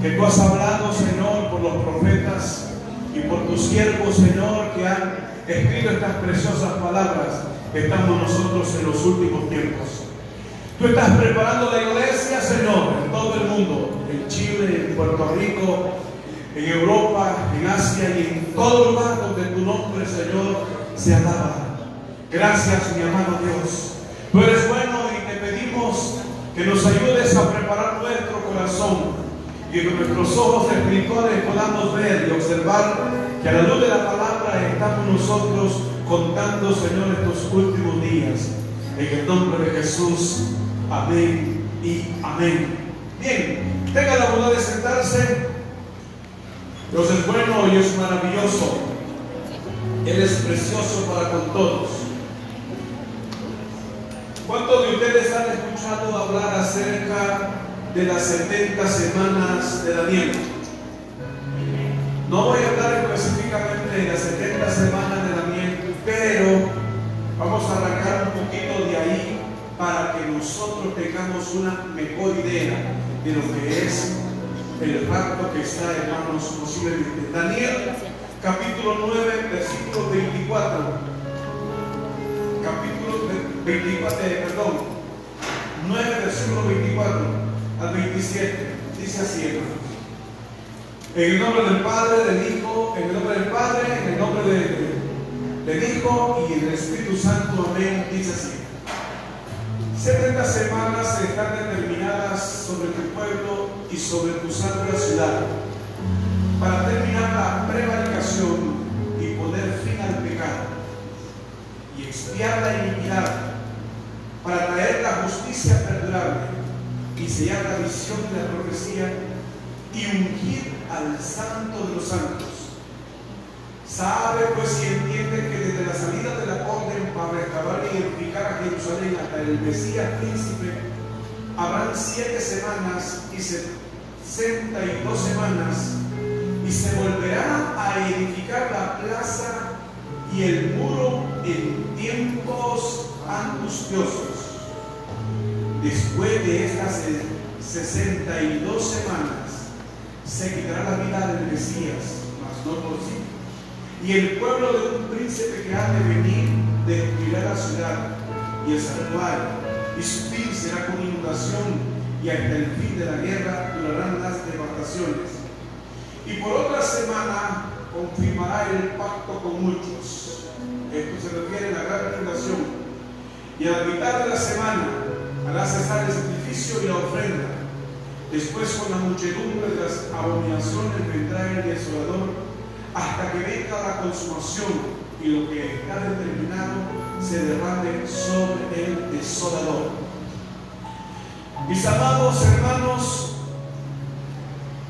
que tú has hablado, Señor, por los profetas y por tus siervos, Señor, que han escrito estas preciosas palabras. Estamos nosotros en los últimos tiempos. Tú estás preparando la iglesia, Señor, en todo el mundo, en Chile, en Puerto Rico, en Europa, en Asia y en todo lugar donde tu nombre, Señor, se alaba. Gracias, mi amado Dios. Tú eres bueno y te pedimos que nos ayudes a preparar nuestro corazón y que nuestros ojos espirituales podamos ver y observar que a la luz de la palabra estamos nosotros contando, Señor, estos últimos días. En el nombre de Jesús, amén y amén. Bien, tenga la bondad de sentarse. Dios es bueno y es maravilloso. Él es precioso para con todos. ¿Cuántos de ustedes han escuchado hablar acerca de las 70 semanas de Daniel? No voy a hablar específicamente de las 70 semanas de Daniel, pero vamos a arrancar un poquito de ahí para que nosotros tengamos una mejor idea de lo que es el rapto que está, hermanos, posiblemente. Daniel, capítulo 9, versículo 24. Capítulo 9, versículo 24 al 27. Dice así, hermanos. En el nombre del Padre, del Hijo, en el nombre del Padre, en el nombre del Hijo y del Espíritu Santo, amén. Dice así: 70 semanas están determinadas sobre tu pueblo y sobre tu santa ciudad, para terminar la prevaricación y poner fin al pecado, y expiar la iniquidad, para traer la justicia perdurable, y sellar la visión de la profecía, y ungir al santo de los santos. Sabe pues y entiende que desde la salida de la orden para restaurar y edificar a Jerusalén hasta el Mesías príncipe, habrán 7 semanas y 62 semanas, y se volverá a edificar la plaza y el muro en tiempos angustiosos. Después de estas 62 semanas, se quitará la vida del Mesías, mas no por sí. Y el pueblo de un príncipe que ha de venir destruirá la ciudad y el santuario, y su fin será con inundación, y hasta el fin de la guerra durarán las devastaciones. Y por otra semana confirmará el pacto con muchos. Esto se refiere a la gran tribulación. Y a la mitad de la semana hará cesar el sacrificio y la ofrenda. Después, con la muchedumbre de las abominaciones, vendrá el desolador, hasta que venga la consumación y lo que está determinado se derrame sobre el desolador. Mis amados hermanos,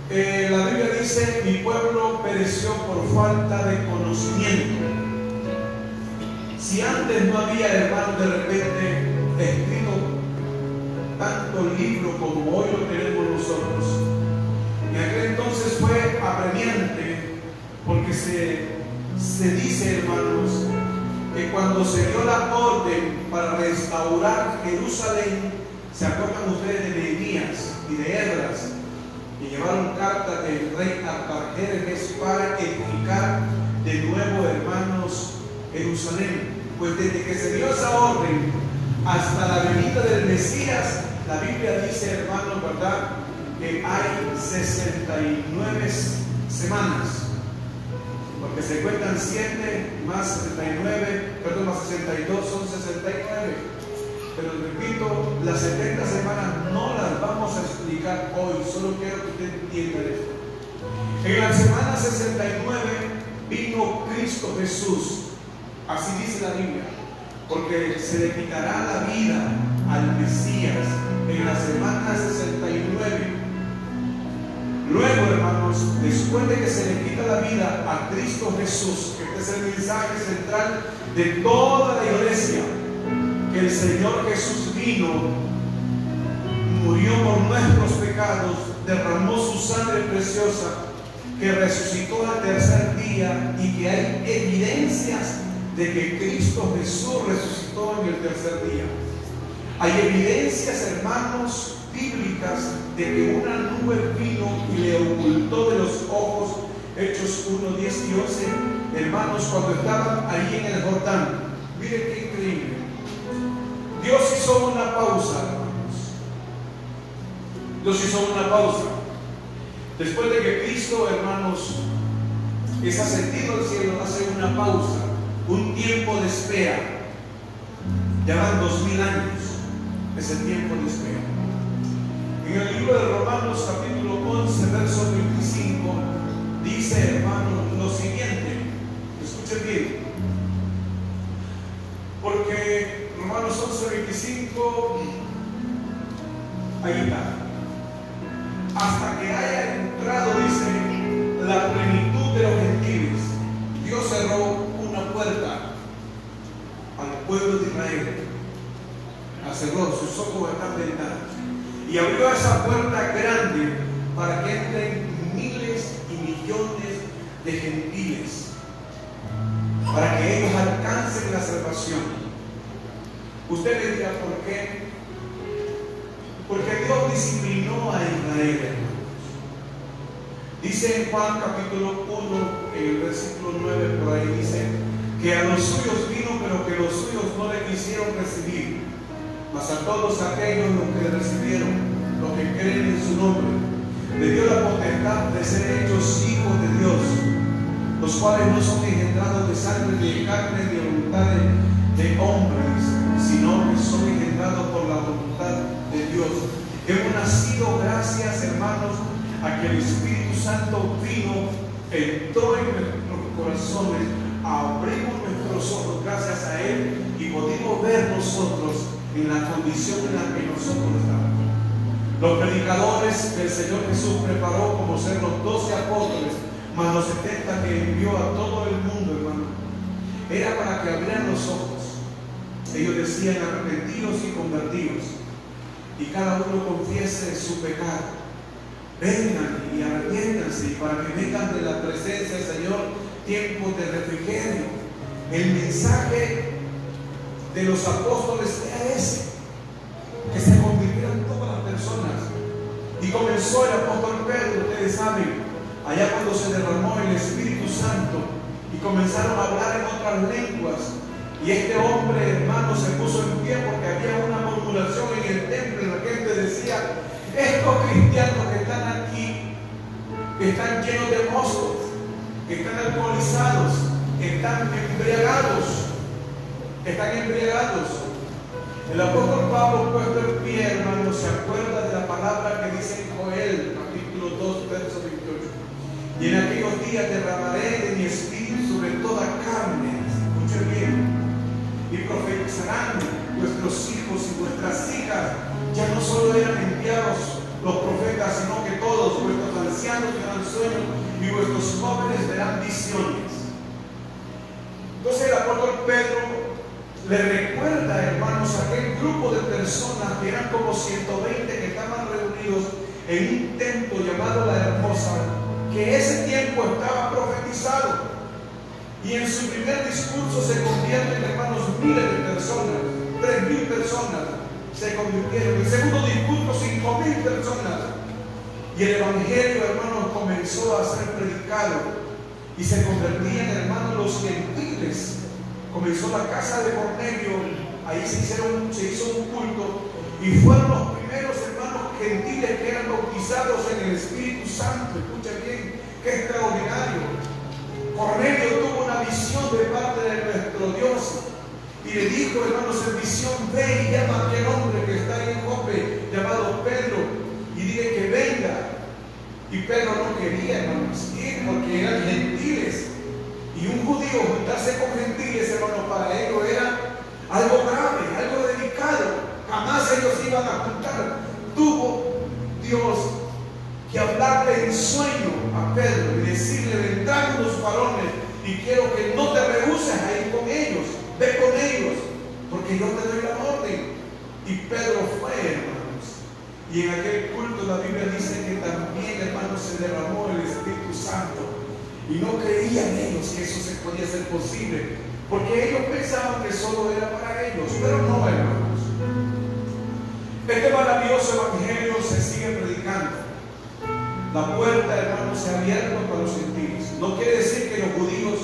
la Biblia dice: mi pueblo pereció por falta de conocimiento. Si antes no había, hermanos, de repente escrito tanto libro como hoy lo tenemos nosotros, en aquel entonces fue apremiante, porque se dice, hermanos, que cuando se dio la orden para restaurar Jerusalén, ¿se acuerdan ustedes de Nehemías y de Esdras? Y llevaron carta del rey Artajerjes para edificar de nuevo, hermanos, Jerusalén. Pues desde que se dio esa orden hasta la venida del Mesías, la Biblia dice, hermanos, ¿verdad?, que hay 69 semanas. Porque se cuentan 7 más 69, perdón, más 62 son 69. Pero repito, las 70 semanas no las vamos a explicar hoy, solo quiero que usted entienda esto. En la semana 69 vino Cristo Jesús, así dice la Biblia, porque se le quitará la vida al Mesías en la semana 69. Luego, hermanos, después de que se le quita la vida a Cristo Jesús, que este es el mensaje central de toda la iglesia, que el Señor Jesús vino, murió por nuestros pecados, derramó su sangre preciosa, que resucitó al tercer día, y que hay evidencias de que Cristo Jesús resucitó en el tercer día. Hay evidencias, hermanos, bíblicas de que una nube nube vino y le ocultó de los ojos. Hechos 1, 10 y 11, hermanos, cuando estaban ahí en el Jordán. Miren qué increíble. Dios hizo una pausa, hermanos. Dios hizo una pausa. Después de que Cristo, hermanos, es ascendido al cielo, hace una pausa, un tiempo de espera. Ya van 2000 años ese tiempo de espera. En el libro de Romanos, capítulo 11, verso 25, dice, hermanos, lo siguiente. Escuchen bien. Porque Romanos 11, 25, ahí está. Hasta que haya entrado, dice, la plenitud de los gentiles, Dios cerró una puerta al pueblo de Israel. La cerró, sus ojos están vendados. Y abrió esa puerta grande para que entren miles y millones de gentiles, para que ellos alcancen la salvación. Usted le dirá, ¿por qué? Porque Dios disciplinó a Israel, hermanos. Dice en Juan capítulo 1, en el versículo 9, por ahí dice, que a los suyos vino, pero que los suyos no le quisieron recibir. Mas a todos aquellos los que le recibieron, los que creen en su nombre, le dio la potestad de ser hechos hijos de Dios, los cuales no son engendrados de sangre ni de carne ni de voluntad de hombres, sino que son engendrados por la voluntad de Dios. Hemos nacido gracias, hermanos, a que el Espíritu Santo vino, entró en nuestros corazones, abrimos nuestros ojos gracias a Él y pudimos ver nosotros en la condición en la que nosotros estamos. Los predicadores que el Señor Jesús preparó como ser los 12 apóstoles, más los 70 que envió a todo el mundo, hermano, era para que abrieran los ojos. Ellos decían, arrepentidos y convertidos, y cada uno confiese su pecado. Vengan y arrepiéntanse, y para que vengan de la presencia del Señor tiempos de refrigerio. El mensaje de los apóstoles era ese, que se convirtieran todas las personas. Y comenzó el apóstol Pedro, ustedes saben, allá cuando se derramó el Espíritu Santo y comenzaron a hablar en otras lenguas. Y este hombre, hermano, se puso en pie porque había una murmuración en el templo y la gente decía, estos cristianos que están aquí, que están llenos de moscos, que están alcoholizados, están embriagados. El apóstol Pablo, puesto en pie, hermano, se acuerda de la palabra que dice en Joel, capítulo 2, verso 28. Y en aquellos días derramaré de mi espíritu sobre toda carne. Escuchen bien. Y profetizarán vuestros hijos y vuestras hijas. Ya no solo eran enviados los profetas, sino que todos vuestros ancianos verán sueños y vuestros jóvenes verán visiones. Entonces el apóstol Pedro le recuerda, hermanos, a aquel grupo de personas que eran como 120 que estaban reunidos en un templo llamado La Hermosa, que ese tiempo estaba profetizado. Y en su primer discurso se convierten, hermanos, miles de personas, 3000 personas se convirtieron. En el segundo discurso, 5000 personas. Y el evangelio, hermanos, comenzó a ser predicado y se convertían, hermanos, los gentiles. Comenzó la casa de Cornelio, ahí se hizo un culto y fueron los primeros, hermanos, gentiles que eran bautizados en el Espíritu Santo. Escucha bien, qué extraordinario. Cornelio tuvo una visión de parte de nuestro Dios y le dijo, hermanos, en visión, ve y llama a aquel hombre que está ahí en Jope, llamado Pedro, y dile que venga. Y Pedro no quería, hermanos, ir porque eran gentiles. Y un judío juntarse con gentiles, hermanos, para ellos era algo grave, algo delicado. Jamás ellos iban a juntar. Tuvo Dios que hablarle en sueño a Pedro y decirle, vendrán unos varones y quiero que no te rehuses a ir con ellos, ve con ellos, porque yo te doy la orden. Y Pedro fue, hermanos. Y en aquel culto la Biblia dice que también, hermanos, se derramó el Espíritu Santo. Y no creían ellos que eso se podía hacer posible, porque ellos pensaban que solo era para ellos, pero no, hermanos. Este maravilloso evangelio se sigue predicando. La puerta, hermanos, se ha abierto para los gentiles. No quiere decir que los judíos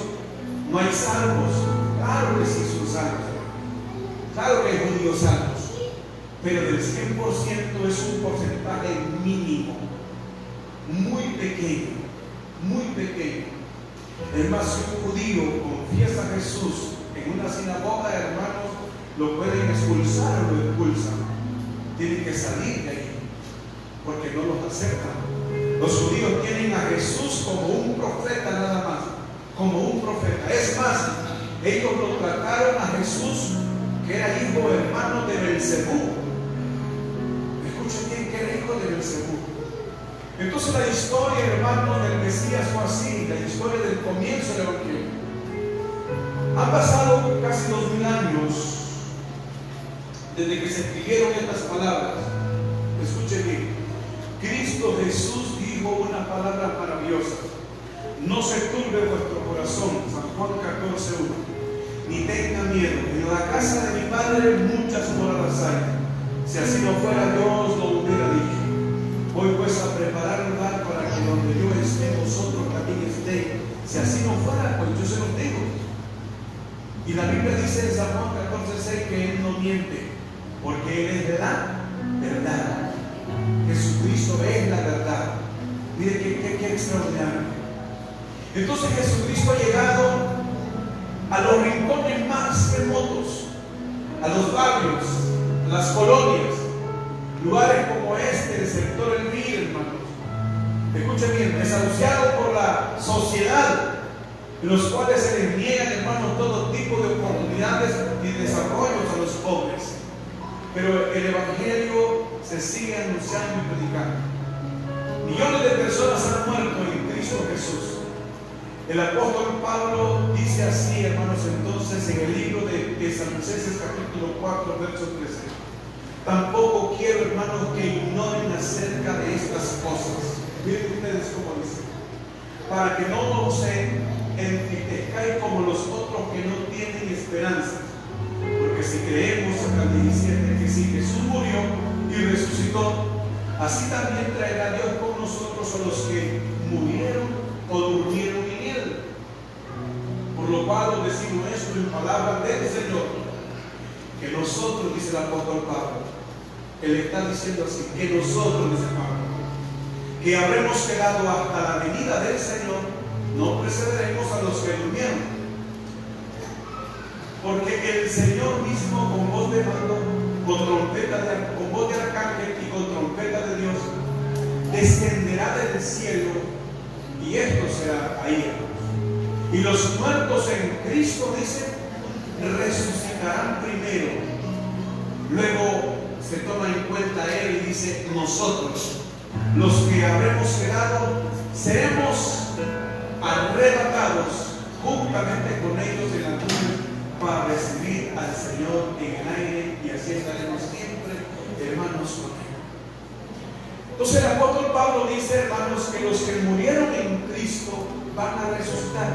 no hay salvos. Claro que sí son salvos. Claro que hay judíos salvos. Pero del 100% es un porcentaje mínimo. Muy pequeño. Muy pequeño. Es más, si un judío confiesa a Jesús en una sinagoga, hermanos, lo pueden expulsar o lo expulsan. Tienen que salir de ahí, porque no los aceptan. Los judíos tienen a Jesús como un profeta nada más, como un profeta. Es más, ellos lo trataron a Jesús, que era hijo hermano de Belcebú. Escuchen bien, que era hijo de Belcebú. Entonces la historia, hermanos, del Mesías fue así, la historia del comienzo del Evangelio. Han pasado casi 2000 años desde que se escribieron estas palabras. Escuchen bien. Cristo Jesús dijo una palabra maravillosa: no se turbe vuestro corazón, San Juan 14:1, ni tenga miedo. En la casa de mi Padre muchas moradas hay. Si así no fuera, Dios lo hubiera dicho. Voy pues a preparar lugar para que donde yo esté, vosotros también estéis. Si así no fuera, pues yo se los digo. Y la Biblia dice en San Juan 14:6 que Él no miente, porque Él es la verdad. Jesucristo es la verdad. Mire qué extraordinario. Entonces Jesucristo ha llegado a los rincones más remotos, a los barrios, a las colonias, lugares como este, el sector El Vir, hermanos. Escuchen bien, desahuciados por la sociedad, en los cuales se les niegan, hermanos, todo tipo de oportunidades y desarrollos a los pobres. Pero el Evangelio se sigue anunciando y predicando. Millones de personas han muerto en Cristo Jesús. El apóstol Pablo dice así, hermanos, entonces en el libro de Tesalonicenses capítulo 4, verso 13: tampoco quiero, hermanos, que ignoren acerca de estas cosas. Miren ustedes cómo dice: para que no se entristezcáis como los otros que no tienen esperanza. Porque si creemos, acá 17, que si Jesús murió y resucitó, así también traerá Dios con nosotros a los que murieron o durmieron en Él. Por lo cual decimos esto en palabras del Señor, que nosotros, dice el apóstol Pablo, él está diciendo así, que nosotros, dice Pablo, que habremos quedado hasta la venida del Señor, no precederemos a los que durmieron. Porque el Señor mismo, con voz de mando, con voz de arcángel y con trompeta de Dios, descenderá del cielo, y esto será ahí. Y los muertos en Cristo, dice, resucitarán primero. Luego se toma en cuenta Él y dice: nosotros, los que habremos quedado, seremos arrebatados juntamente con ellos en la nube para recibir al Señor en el aire, y así estaremos siempre, hermanos, con Él. Entonces el apóstol Pablo dice, hermanos, que los que murieron en Cristo van a resucitar,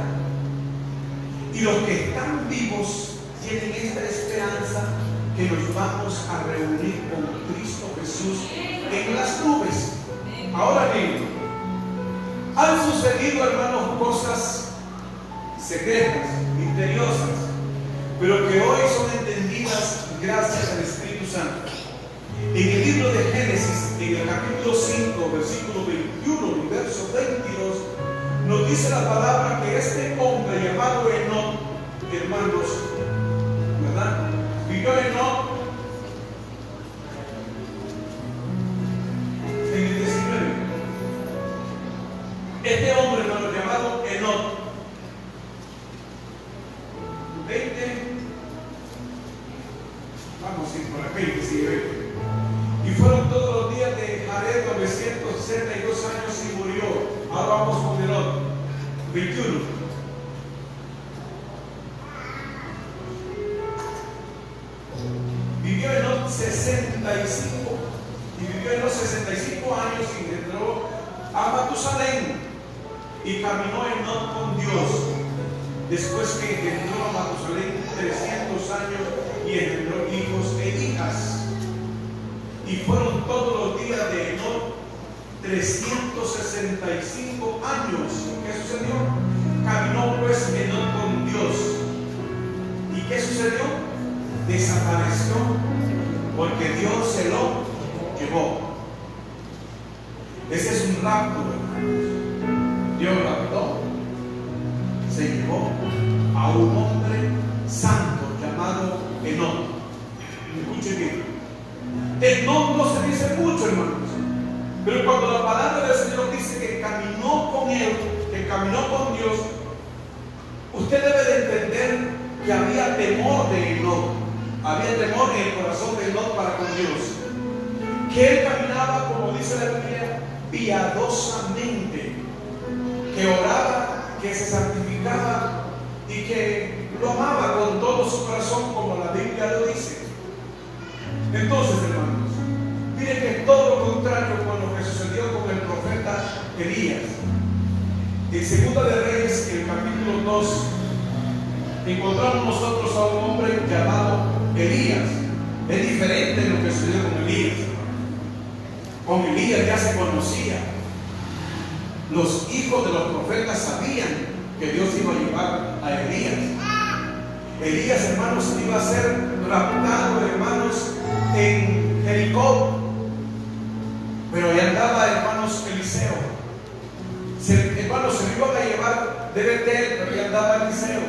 y los que están vivos tienen esta esperanza, que nos vamos a reunir con Cristo Jesús en las nubes. Ahora bien, han sucedido, hermanos, cosas secretas, misteriosas, pero que hoy son entendidas gracias al Espíritu Santo. En el libro de Génesis, en el capítulo 5, versículo 21 y verso 22, nos dice la palabra que este hombre llamado Enoc, hermanos, ¿verdad? Vivió Enoc en el 19. Este hombre, hermano, llamado Enoc, 20, vamos a ir por aquí, sigue 20. Y fueron todos los días de Jared 962 años y murió. Ahora vamos con Enoc, 21. Vivió Enoc 65, y vivió Enoc 65 años y engendró a Matusalén, y caminó Enoc con Dios. Después que engendró a Matusalén 300 años y engendró hijos e hijas. Y fueron todos los días de Enoc 365 años. ¿Qué sucedió? Caminó pues Enoc con Dios. ¿Y qué sucedió? Desapareció porque Dios se lo llevó. Ese es un rapto, hermanos. Dios raptó, se llevó a un hombre santo llamado Enoc. Escuchen bien. Enoc no se dice mucho, hermanos, pero cuando la palabra del Señor dice que caminó con Él, que caminó con Dios, usted debe de entender que había temor de Enoc, había temor en el corazón de Enoc para con Dios, que él caminaba, como dice la Biblia, piadosamente, que oraba, que se santificaba y que lo amaba con todo su corazón, como la Biblia lo dice. Entonces, hermanos, miren que todo lo contrario con lo que sucedió con el profeta Elías. En Segunda de Reyes, en el capítulo 2, encontramos nosotros a un hombre llamado Elías. Es diferente de lo que sucedió con Elías. Con Elías ya se conocía. Los hijos de los profetas sabían que Dios iba a llevar a Elías. Elías, hermanos, iba a ser raptado, hermanos, en Jericó. Pero ahí andaba, hermanos, Eliseo. Hermanos, se lo iban a llevar de Betel, pero ahí andaba Eliseo.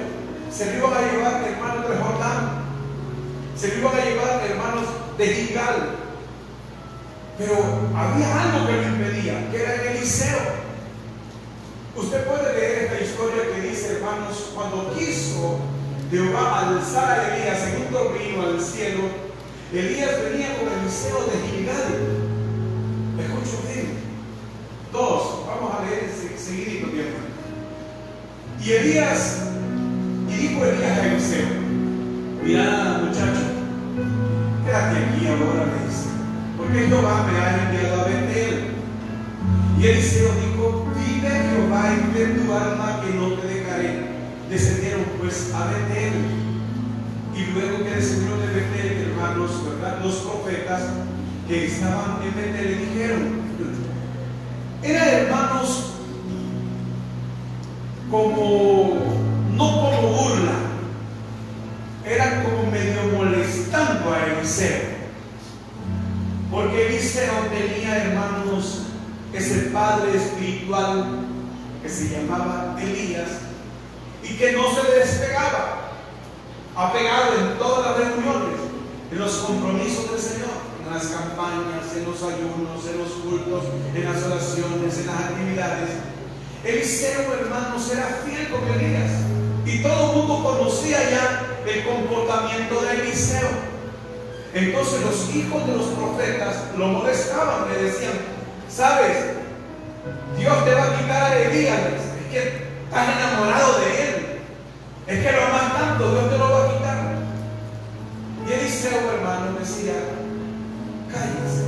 Se lo iban a llevar, hermanos, de Jordán. Se lo iban a llevar, hermanos, de Gilgal. Pero había algo que lo impedía, que era Eliseo. Usted puede leer esta historia que dice, hermanos, cuando quiso Jehová alzar a Elías en un torbellino al cielo, Elías venía con Eliseo de Gilgal. Escuchen bien. 2, vamos a leer seguidito, mi hermano. Y dijo Elías a Eliseo: mira, muchacho, quédate aquí ahora, le dice, porque Jehová me ha enviado a Betel. Y Eliseo dijo: vive Jehová y vive tu alma, que no te dejaré. Descendieron pues a Betel. Y luego que descendieron de Betel, hermanos, ¿verdad?, los profetas que estaban en Betel le dijeron, era, hermanos, como, no como burla, era como medio molestando a Eliseo, porque Eliseo tenía, hermanos, ese padre espiritual que se llamaba Elías y que no se le despegaba, apegado en todas las reuniones, en los compromisos del Señor, en las campañas, en los ayunos, en los cultos, en las oraciones, en las actividades. Eliseo, hermanos, era fiel con Elías y todo el mundo conocía ya el comportamiento de Eliseo. Entonces los hijos de los profetas lo molestaban, le decían: ¿sabes? Dios te va a quitar a Elías, es que estás enamorado de él, es que lo amas tanto, Dios te lo va a quitar. Y Eliseo, hermano, decía: cállense,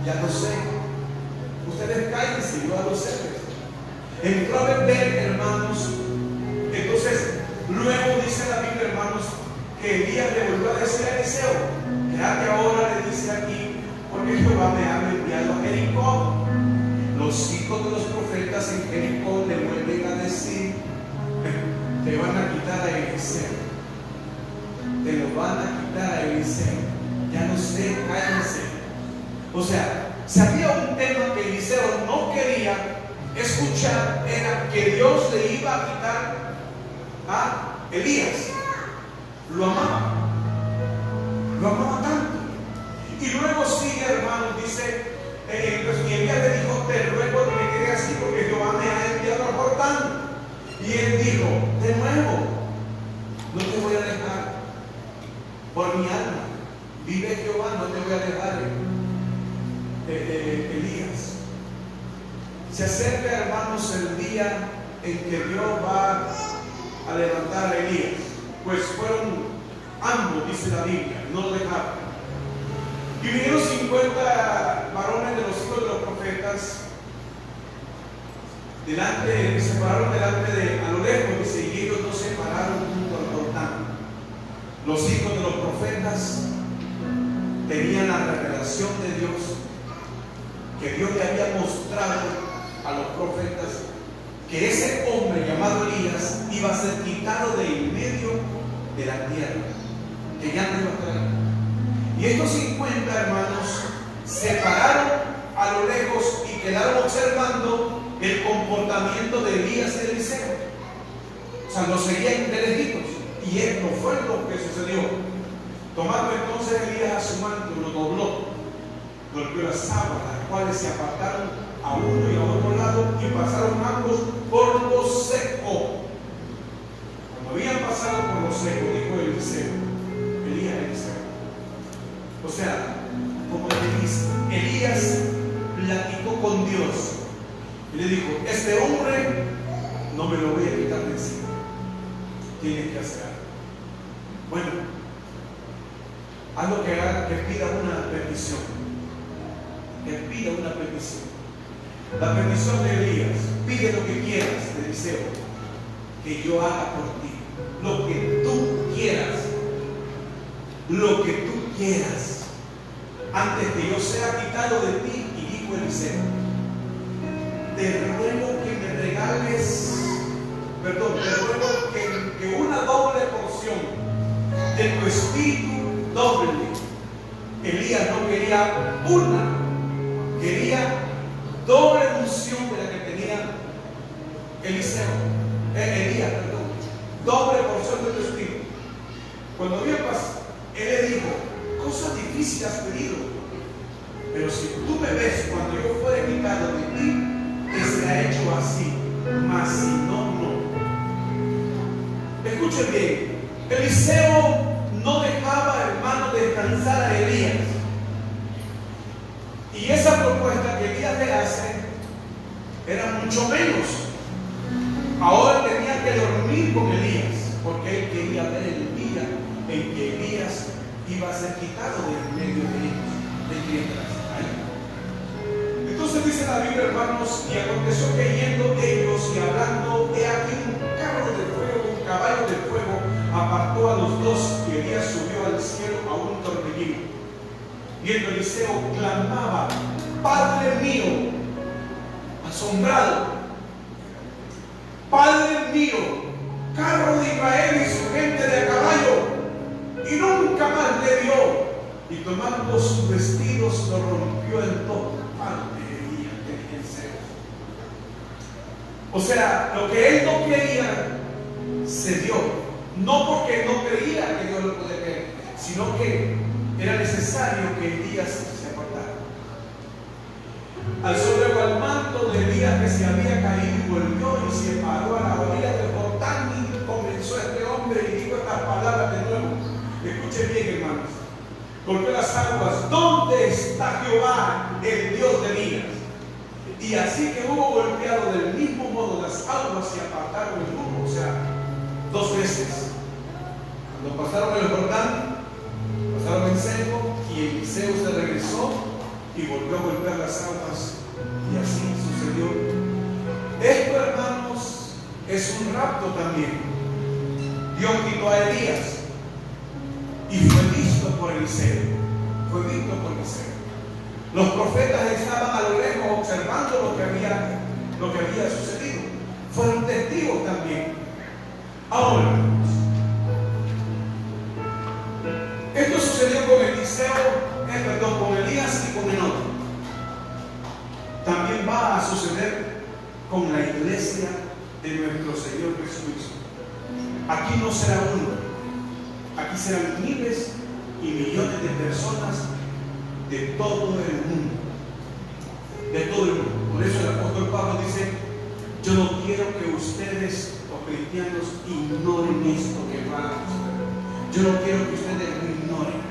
ya lo sé, ustedes cállense, yo ya lo sé. Entró a Betel, hermanos. Entonces luego dice la Biblia, hermanos, que Elías le volvió a decir a Eliseo: quédate ahora, le dice aquí, porque Jehová me ha enviado a Jericó. Los hijos de los profetas en Jericó le vuelven a decir: te van a quitar a Eliseo, te lo van a quitar a Eliseo, ya no sé, cállense. O sea, si había un tema que Eliseo no quería escuchar, era que Dios le iba a quitar a Elías. Lo amaba tanto. Y luego sigue, hermanos, dice, pues mi Elías le dijo: te ruego que me quede así, porque Jehová me ha enviado a Jordán. Y él dijo: de nuevo, no te voy a dejar por mi alma, vive Jehová, no te voy a dejar, Elías. Se acerca, hermanos, el día en que Dios va a levantar a Elías, pues fueron ambos, dice la Biblia, no lo dejaron. Y vinieron 50 varones de los hijos de los profetas se pararon delante de, a lo lejos, dice, y ellos no se pararon junto al Jordán. Los hijos de los profetas tenían la revelación de Dios, que Dios le había mostrado a los profetas que ese hombre llamado Elías iba a ser quitado de en medio de la tierra, que ya no iba a estar ahí. Y estos 50 hermanos se pararon a lo lejos y quedaron observando el comportamiento de Elías y de Eliseo. O sea, lo seguían de lejitos. Y esto fue lo que sucedió. Tomando entonces Elías a su manto, lo dobló, golpeó las aguas, las cuales se apartaron a uno y a otro lado y pasaron ambos por lo seco. Cuando habían pasado por lo seco, dijo Eliseo, Elías. O sea, como le dice, Elías platicó con Dios y le dijo: este hombre no me lo voy a quitar de encima, tienes que hacer algo. Bueno, algo que haga, que pida una petición, la petición de Elías: pide lo que quieras, de Eliseo, que yo haga por ti lo que tú quieras, antes que yo sea quitado de ti. Y dijo Eliseo: te ruego que me regales, te ruego que una doble porción de tu espíritu doble. Elías no quería una, quería doble unción de la que tenía Elías, doble porción de tu espíritu. Cuando había pasado, él le dijo: cosas difíciles has pedido, pero si tú me ves cuando yo fuere quitado de ti, te será hecho así, mas si no, no. Escuchen bien, Eliseo no dejaba, hermano, descansar a Elías. Y esa propuesta que Elías le hace era mucho menos. Ahora tenía que dormir con Elías, porque él quería ver el día en que Elías iba a ser quitado de en medio de ellos, de mientras ahí. Entonces dice la Biblia, hermanos: y aconteció que yendo ellos y hablando, he aquí un caballo de fuego apartó a los dos, y Elías subió al cielo a un torbellino. Viendo Eliseo, clamaba: Padre mío, asombrado, Padre mío, carro de Israel y su gente de a caballo. Y nunca más le dio, y tomando sus vestidos lo rompió en dos partes. O sea, lo que él no quería se dio, no porque no creía que Dios lo podía creer, sino que era necesario que Elías se apartara. Alzó luego al manto de Elías que se había caído y volvió y se paró a la orilla del Jordán, y comenzó este hombre y dijo estas palabras de nuevo. Escuchen bien, hermanos. Golpeó las aguas: ¿dónde está Jehová, el Dios de Elías? Y así que hubo golpeado del mismo modo las aguas, se apartaron el grupo. O sea, dos veces. Cuando pasaron el Jordán, pasaron en seco, y Eliseo se regresó y volvió a golpear las aguas, y así sucedió. Esto, hermanos, es un rapto también. Dios quitó a Elías y fue visto por Eliseo. Los profetas estaban a lo lejos observando lo que había sucedido. Fueron testigos también. Ahora, esto sucedió con con Elías y con Enoc. También va a suceder con la iglesia de nuestro Señor Jesucristo. Aquí no será uno, aquí serán miles y millones de personas de todo el mundo. Por eso el apóstol Pablo dice: yo no quiero que ustedes, los cristianos, ignoren esto que va a suceder. Yo no quiero que ustedes lo ignoren.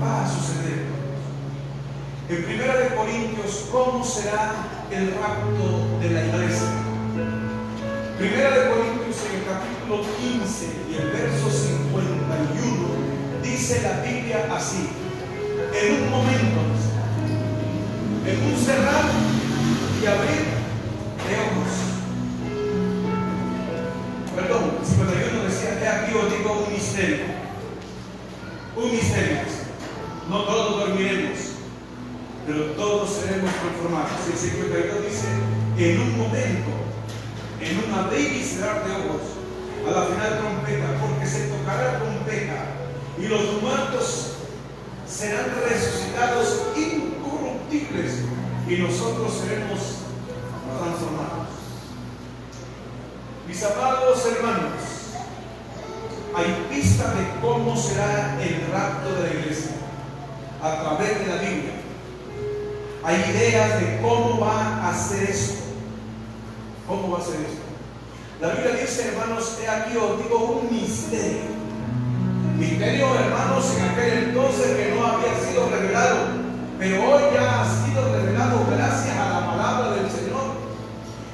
Va a suceder. En 1 Corintios, ¿cómo será el rapto de la iglesia? 1 Corintios, en el capítulo 15 y el verso 51, dice la Biblia así: en un momento, en un cerrar y abrir de ojos. Perdón, 51 decía: he aquí os digo un misterio. No todos dormiremos, seremos transformados. El 52 dice, en un momento, en un abrir y cerrar de ojos, a la final trompeta, porque se tocará trompeta y los muertos serán resucitados incorruptibles y nosotros seremos transformados. Mis amados hermanos, hay pista de cómo será el rapto de la iglesia a través de la Biblia. Hay ideas de cómo va a ser esto. ¿Cómo va a ser esto? La Biblia dice, hermanos, he aquí os digo un misterio. Misterio, hermanos, en aquel entonces que no había sido revelado, pero hoy ya ha sido revelado gracias a la palabra del Señor.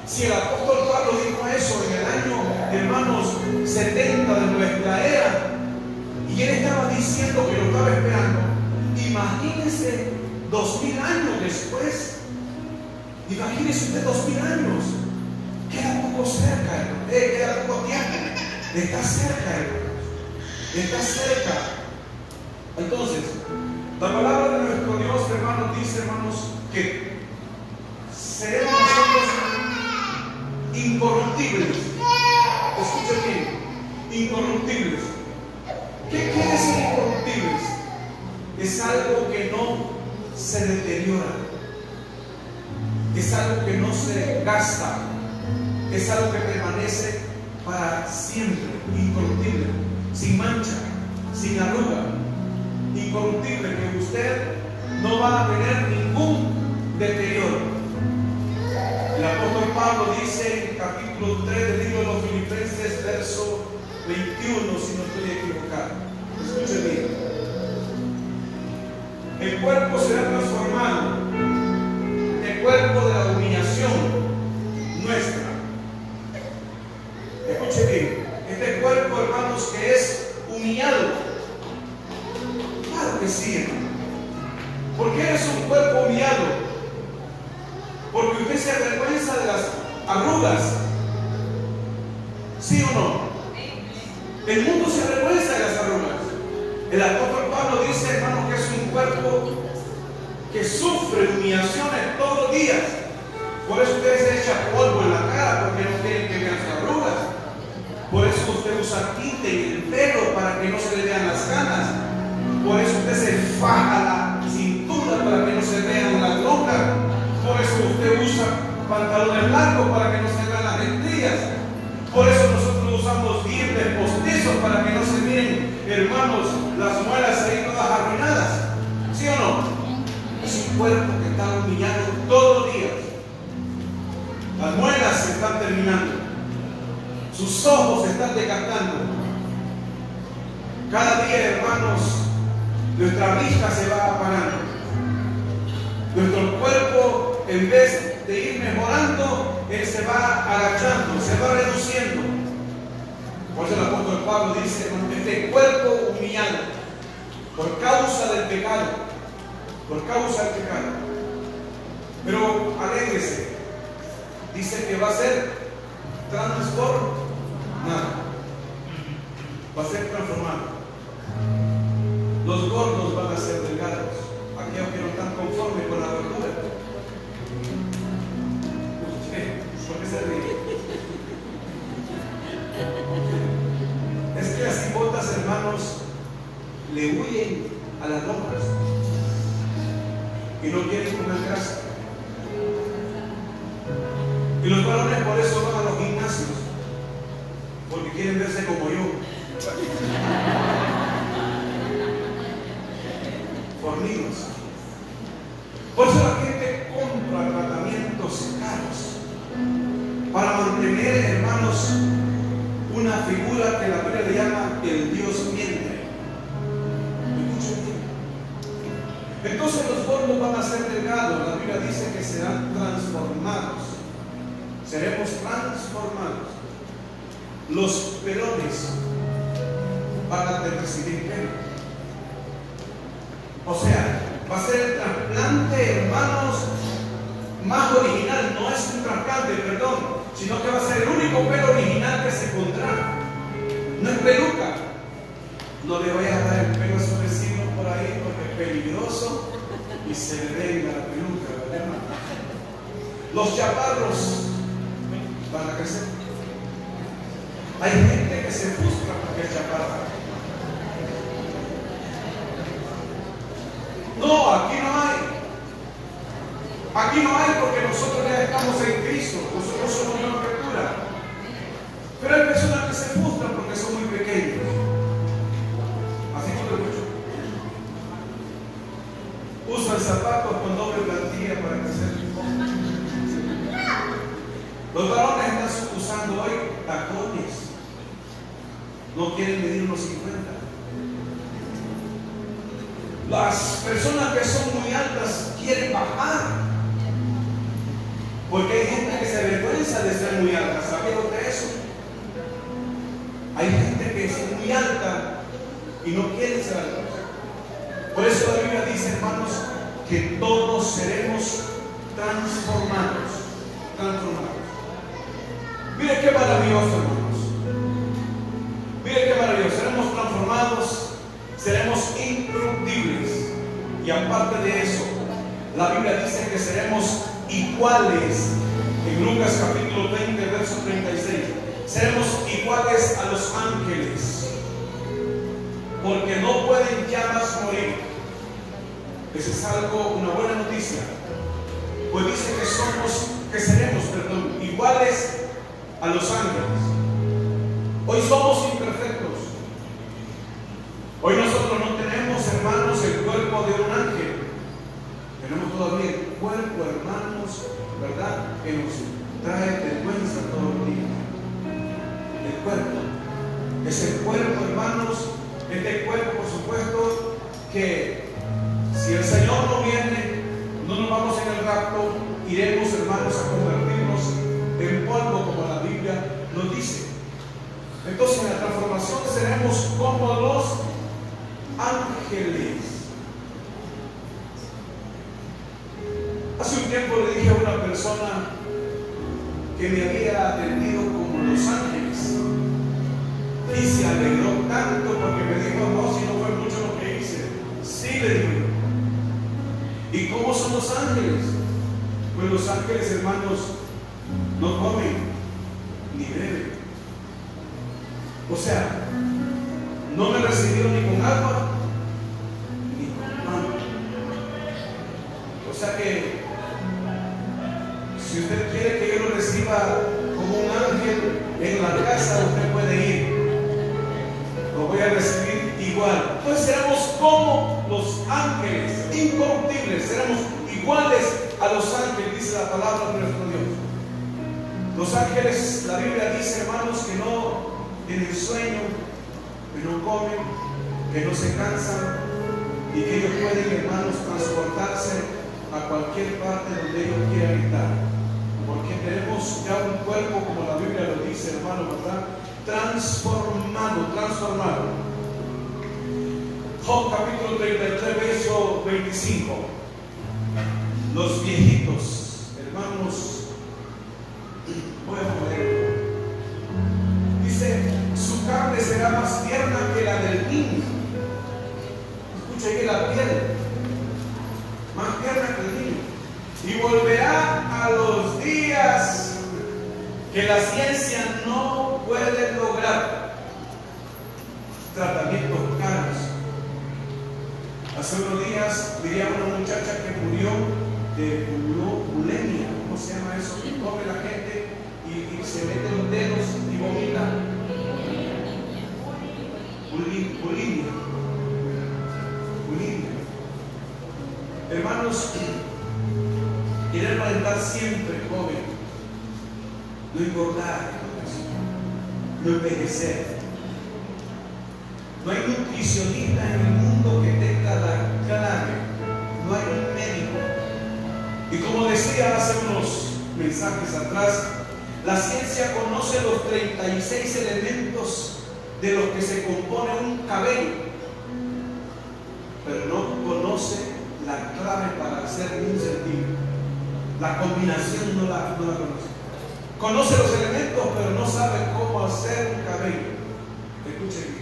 Si el apóstol Pablo dijo eso en el año, hermanos, 70 de nuestra era, y él estaba diciendo que lo estaba esperando, imagínense 2000 años después. Imagínense usted 2000 años. Queda poco cerca, hermano. Queda poco tiempo. Está cerca, hermanos. Está cerca. Entonces, la palabra de nuestro Dios, hermanos, dice, hermanos, que seremos nosotros incorruptibles. Escuchen bien, incorruptibles. ¿Qué quiere decir incorruptibles? Es algo que no se deteriora, es algo que no se gasta, es algo que permanece para siempre, incorruptible, sin mancha, sin arruga, incorruptible, que usted no va a tener ningún deterioro. El apóstol Pablo dice en capítulo 3 del libro de los Filipenses, verso 21, si no estoy equivocado. Escuchen bien. El cuerpo será transformado, el cuerpo de la humillación nuestra. Escuchen bien, este cuerpo, hermanos, que es humillado. Claro que sí, hermano. ¿Por qué es un cuerpo humillado? Porque usted se avergüenza de las arrugas. ¿Sí o no? El mundo se avergüenza de las arrugas. El apóstol Pablo dice, hermano, que es un cuerpo que sufre humillaciones todos los días. Por eso usted se echa polvo en la cara, porque no quiere que vean sus arrugas. Por eso usted usa tinte en el pelo para que no se le vean las canas. Por eso usted se faja la cintura para que no se vean las lonjas. Por eso usted usa pantalones largos para que no se vean las estrías. Por eso nosotros usamos dientes postizos para que no se miren, hermanos, las muelas ahí todas arruinadas. ¿Sí o no? Es un cuerpo que está humillado todos los días. Las muelas se están terminando. Sus ojos se están decantando. Cada día, hermanos, nuestra vista se va apagando. Nuestro cuerpo, en vez de ir mejorando, él se va agachando, se va reduciendo. Por eso el apóstol Pablo dice, este cuerpo humillado por causa del pecado, por causa del pecado. Pero alégrese, dice que va a ser transformado, va a ser transformado. Los gordos van a ser delgados, aquellos que no están conformes con la gordura. ¿Por qué se ríe? Es que las cipotas, hermanos, le huyen a las lonjas y no quieren comer grasa. Y los varones por eso van a los gimnasios, porque quieren verse como yo. Fornidos. Por eso la gente compra tratamientos caros para mantener, hermanos, una figura que la Biblia le llama el Dios vientre. Entonces los gordos van a ser delgados. La Biblia dice que serán transformados. Seremos transformados. Los pelones van a recibir pelo. O sea, va a ser el trasplante, hermanos, más original. No es un trasplante, perdón, sino que va a ser el único pelo original que se pondrá. No es peluca. No le vayas a dar el pelo a su vecino por ahí porque es peligroso y se le venga la peluca. Los chaparros van a crecer. Hay gente que se frustra porque es chaparra. No, aquí no hay. Aquí no hay porque nosotros ya estamos en Cristo. Nosotros somos una criatura. Pero hay personas que se frustran porque son muy pequeños. Así como lo escucho. Usan zapatos con doble plantilla para crecer. Los varones están usando hoy tacones. No quieren medir unos 50. Las personas que son muy altas quieren bajar. Porque hay gente que se avergüenza de ser muy alta. ¿Sabían de eso? Hay gente que es muy alta y no quiere ser alta. Por eso la Biblia dice, hermanos, que todos seremos transformados. Mire qué maravilloso, hermanos. Mire qué maravilloso. Seremos transformados, seremos incorruptibles. Y aparte de eso, la Biblia dice que seremos iguales. En Lucas capítulo 20, verso 36. Seremos iguales a los ángeles. Porque no pueden ya más morir. Eso es algo, una buena noticia. Pues dice que seremos iguales a los ángeles. Hoy somos imperfectos. Hoy nosotros no tenemos, hermanos, el cuerpo de un ángel. Tenemos todavía el cuerpo, hermanos, ¿verdad? Que nos trae vergüenza todo el día. El cuerpo. Es el cuerpo, hermanos. Es el cuerpo, por supuesto, que si el Señor no viene, no nos vamos en el rapto, iremos, hermanos, a convertirnos en polvo, como la Biblia nos dice. Entonces, en la transformación seremos como los ángeles. Hace un tiempo le dije a una persona que me había atendido como los ángeles y se alegró tanto porque me dijo, no, si no fue mucho lo que hice. Sí, le digo. ¿Y cómo son los ángeles? Pues los ángeles, hermanos, no comen ni beben. O sea, no me recibieron ni con agua ni con pan. O sea que si usted quiere que yo lo reciba como un ángel en la casa, usted puede ir. Lo voy a recibir igual. Entonces seremos como los ángeles, incorruptibles. Seremos iguales a los ángeles, dice la palabra de nuestro Dios. Los ángeles, la Biblia dice, hermanos, que no tienen sueño, que no comen, que no se cansan y que ellos pueden, hermanos, transportarse a cualquier parte donde ellos quieran estar. Porque tenemos ya un cuerpo, como la Biblia lo dice, hermano, ¿verdad? Transformado. Job capítulo 33, verso 25. Los viejitos, hermanos, voy a ponerlo. Dice, su carne será más tierna que la del niño. Escucha que la piel, más tierna que el niño. Y volverá a los días que la ciencia no puede lograr. Tratamientos caros. Hace unos días vi a una muchacha que murió de bulimia. ¿Cómo se llama eso? Que come la gente y se mete los dedos y vomita. Bulimia. Hermanos, queremos estar siempre joven, no engordar, no envejecer. No hay nutricionista en el mundo que tenga la clave, no hay un médico. Y como decía hace unos mensajes atrás, la ciencia conoce los 36 elementos de los que se compone un cabello, pero no conoce la clave para hacer un sentido. La combinación no la conoce. Conoce los elementos, pero no sabe cómo hacer un cabello. Escuchen bien.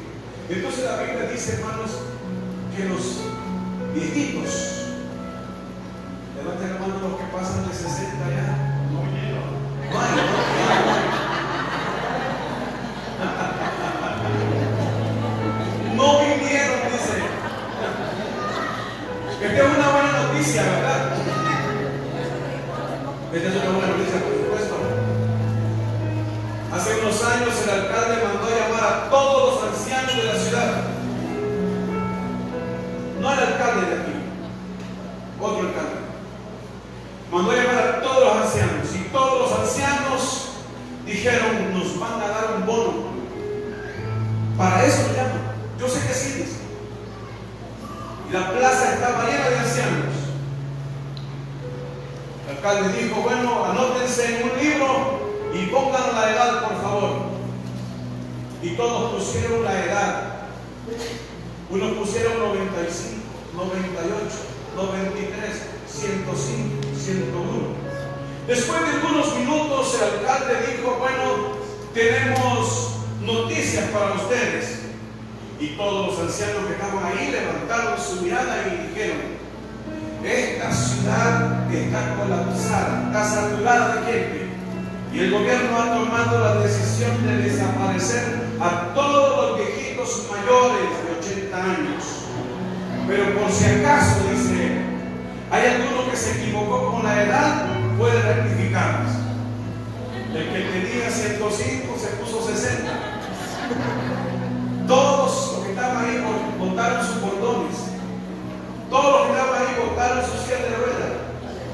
Entonces la Biblia dice, hermanos, que los viejitos, Levanten la mano los que pasan de 60 ya. No vinieron. No vinieron, dice. Esta es una buena noticia, ¿verdad? Esta es una buena noticia, por supuesto. Hace unos años el alcalde mandó a llamar a todos los ancianos de la ciudad. No al alcalde de aquí, otro alcalde. Mandó a llamar a todos los ancianos y todos los ancianos dijeron: nos van a dar un bono. Para eso lo llaman. Yo sé que sí, dice. Y la plaza estaba llena de ancianos. El alcalde dijo: bueno, anótense en un libro y pongan la edad, por favor. Y todos pusieron la edad. Unos pusieron 95, 98, 93, 105, 101. Después de algunos minutos el alcalde dijo: bueno, tenemos noticias para ustedes. Y todos los ancianos que estaban ahí levantaron su mirada y dijeron: esta ciudad está colapsada, está saturada de gente. Y el gobierno ha tomado la decisión de desaparecer a todos los viejitos mayores de 80 años. Pero por si acaso, dice, hay alguno que se equivocó con la edad, puede rectificarse. El que tenía 105 se puso 60. Todos los que estaban ahí botaron sus cordones. Todos los que estaban ahí botaron sus sillas de ruedas.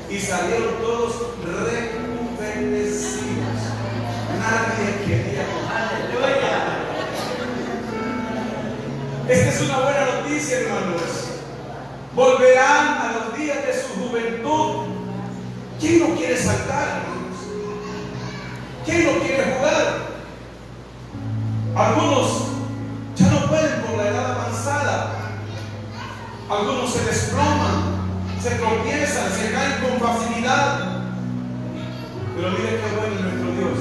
Y salieron todos rejuvenecidos. Nadie quería comer. Esta es una buena noticia, hermanos. Volverán a los días de su juventud. ¿Quién no quiere saltar, hermanos? ¿Quién no quiere jugar? Algunos ya no pueden por la edad avanzada. Algunos se desploman, se tropiezan, se caen con facilidad. Pero mire qué bueno es nuestro Dios.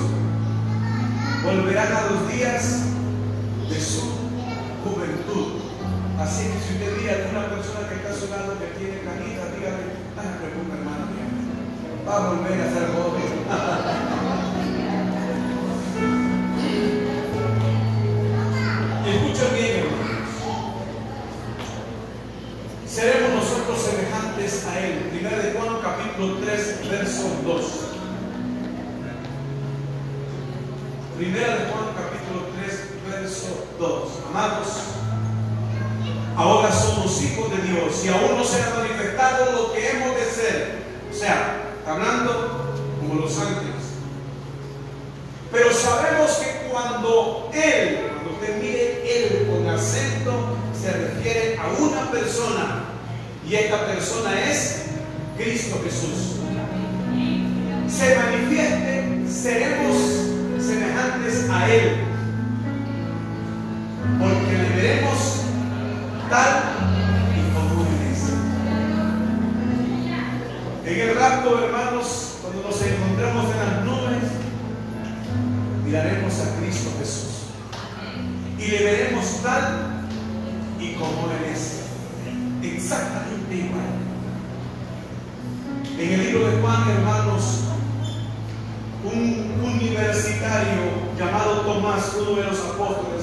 Volverán a los días de su juventud. Así que si usted mira a una persona que está a su lado que tiene canita, dígale: no se preocupe, hermano, va a volver a ser joven. Y escuchen bien, hermanos. Seremos nosotros semejantes a Él. 1 Juan capítulo 3, verso 2. 1 Juan capítulo 3, verso 2. Amados, ahora somos hijos de Dios y aún no se ha manifestado lo que hemos de ser. O sea, hablando como los ángeles. Pero sabemos que cuando usted mire Él con acento, se refiere a una persona. Y esta persona es Cristo Jesús. Se manifieste, seremos semejantes a Él, porque le veremos tal y como Él es. En el rapto, hermanos, cuando nos encontremos en las nubes, miraremos a Cristo Jesús y le veremos tal y como Él es, exactamente igual. En el libro de Juan, hermanos, un universitario llamado Tomás, uno de los apóstoles,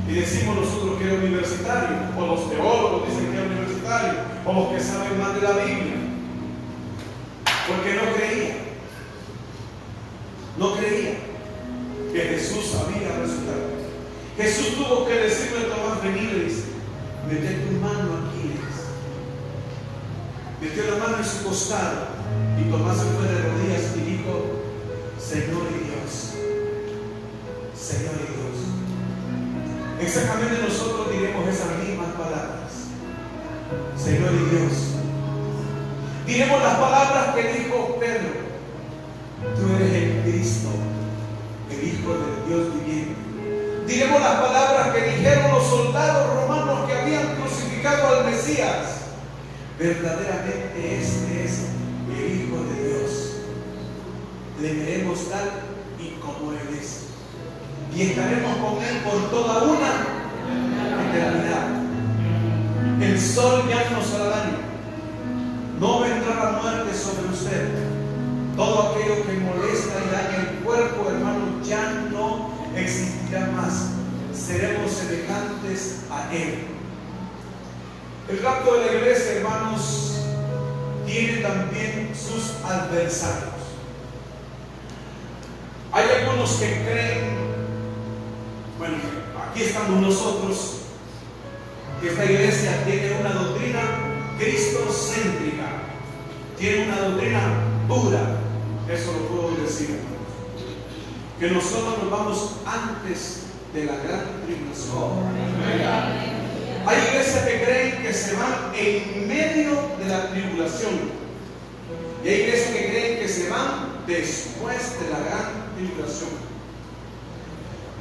y decimos nosotros que era universitario, o los teólogos dicen que era universitario, o los que saben más de la Biblia, porque no creía que Jesús había resucitado. Jesús tuvo que decirle a Tomás: vení, le dice, mete tu mano aquí, le dice. Metió la mano en su costado y Tomás se fue de rodillas y dijo: Señor y Dios, Señor y Dios. Exactamente nosotros diremos esas mismas palabras: Señor y Dios. Diremos las palabras que dijo Pedro: tú eres el Cristo, el Hijo del Dios viviente. Diremos las palabras que dijeron los soldados romanos que habían crucificado al Mesías: verdaderamente este es el Hijo de Dios. Le veremos tal y como Él es, y estaremos con Él por toda una eternidad. El sol ya no nos hará daño, no vendrá la muerte sobre usted. Todo aquello que molesta y daña el cuerpo, hermano, ya no existirá más. Seremos semejantes a Él. El rapto de la iglesia, hermanos, tiene también sus adversarios. Hay algunos que creen, bueno, aquí estamos nosotros, que esta iglesia tiene una doctrina cristocéntrica, tiene una doctrina pura. Eso lo puedo decir, hermanos, que nosotros nos vamos antes de la gran tribulación. Hay iglesias que creen que se van en medio de la tribulación, y hay iglesias que creen que se van después de la gran tribulación.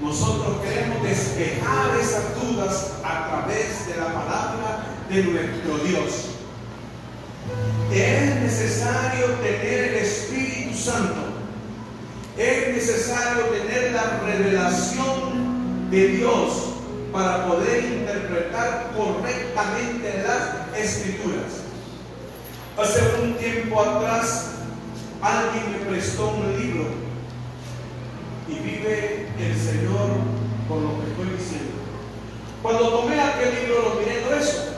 Nosotros queremos despejar esas dudas a través de la palabra de nuestro Dios. Es necesario tener el Espíritu Santo. Es necesario tener la revelación de Dios para poder interpretar correctamente las Escrituras. Hace un tiempo atrás, alguien me prestó un libro y vive el Señor con lo que estoy diciendo. Cuando tomé aquel libro, lo miré grueso.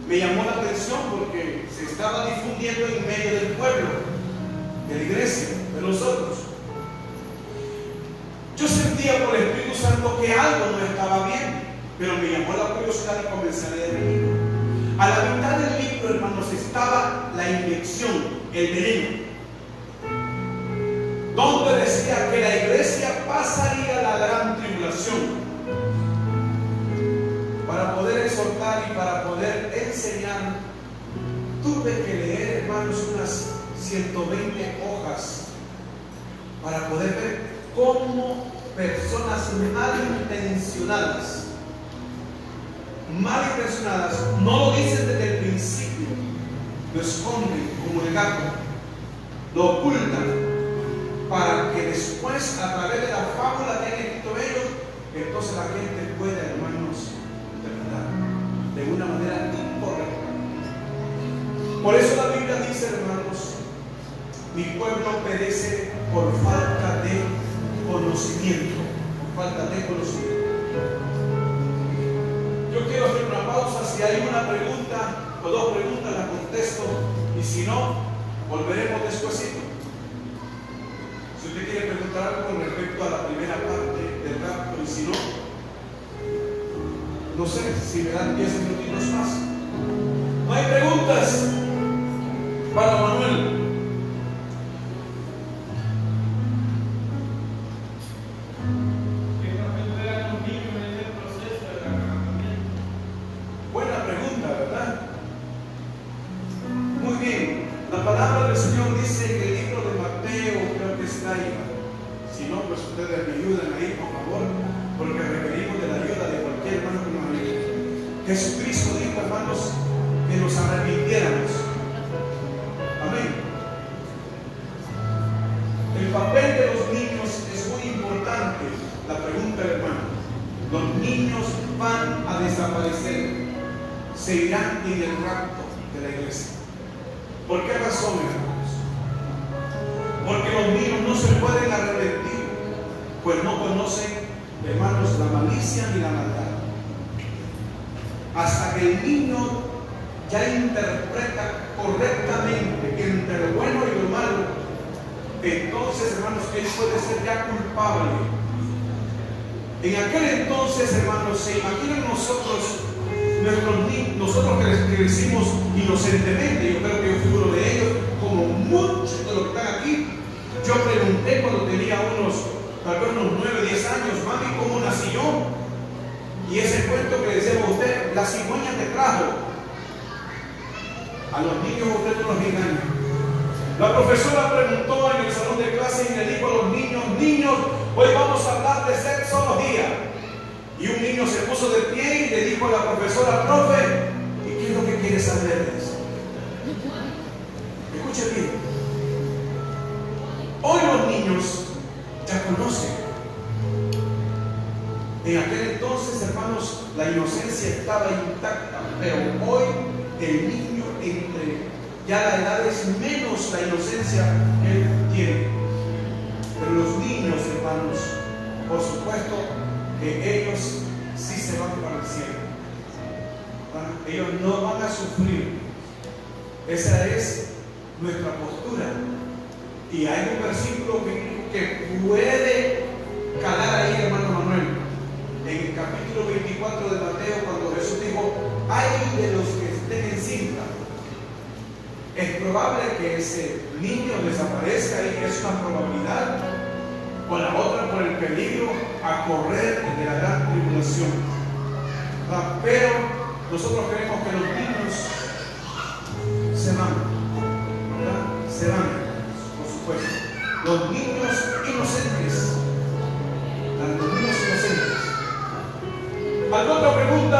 Me llamó la atención porque se estaba difundiendo en medio del pueblo, de la iglesia, de nosotros. Yo sentía por el Espíritu Santo que algo no estaba bien, pero me llamó la curiosidad y comencé a leer el libro. A la mitad del libro, hermanos, estaba la inyección, el veneno, donde decía que la iglesia pasaría la gran tribulación. Para poder exhortar y para poder enseñar, tuve que leer, hermanos, unas 120 hojas para poder ver cómo personas malintencionadas, no lo dicen desde el principio, lo esconden como el gato, lo ocultan, para que después, a través de la fábula que han escrito ellos, entonces la gente pueda, hermanos, interpretar de una manera incorrecta. Por eso la Biblia dice, hermanos, mi pueblo perece por falta de conocimiento. Falta de conocimiento. Yo quiero hacer una pausa. Si hay una pregunta o dos preguntas, la contesto. Y si no, volveremos despuesito. Si usted quiere preguntar algo con respecto a la primera parte del rapto, y si no, no sé si me dan 10 minutitos más. ¿No hay preguntas para Manuel? Buena pregunta, ¿verdad? Muy bien. La palabra del Señor dice que el libro de Mateo, creo que está ahí. Si no, pues ustedes me ayudan ahí, por favor, porque requerimos de la ayuda de cualquier hermano que nos ayude. Jesucristo dijo, hermanos, que nos arrepintiéramos. Amén. El papel de los niños es muy importante. La pregunta del hermano: los niños van a desaparecer, se irán en el rapto de la iglesia. ¿Por qué razón, hermanos? Porque los niños no se pueden arrepentir, pues no conocen, hermanos, la malicia ni la maldad. Hasta que el niño ya interpreta correctamente entre lo bueno y lo malo, entonces, hermanos, él puede ser ya culpable. En aquel entonces, hermanos, se imaginan nosotros que crecimos inocentemente. Yo creo que yo figuro de ellos, como muchos de los que están aquí. Yo pregunté cuando tenía tal vez unos 9, 10 años, mami, ¿cómo nací yo? Y ese cuento que decíamos, usted, la cigüeña te trajo. A los niños usted no los engaña. La profesora preguntó en el salón de clase y le dijo a los niños: niños, hoy vamos a hablar de sexología. Y un niño se puso de pie y le dijo a la profesora: profe, ¿y qué es lo que quiere saber de eso? Escuche bien. Hoy los niños ya conocen. En aquel entonces, hermanos, la inocencia estaba intacta, pero hoy el niño entre ya la edad es menos la inocencia que él tiene. Pero los niños, hermanos, por supuesto que ellos sí se van para el cielo. Ellos no van a sufrir. Esa es nuestra postura. Y hay un versículo que puede calar ahí, hermano Manuel, en el capítulo 24 de Mateo, cuando Jesús dijo: ay de los que estén en cinta. Es probable que ese niño desaparezca, y es una probabilidad, o la otra por el peligro a correr de la gran tribulación. Pero nosotros queremos que los niños se van, ¿verdad? Se van, por supuesto. Los niños inocentes. Los niños inocentes. ¿Alguna otra pregunta?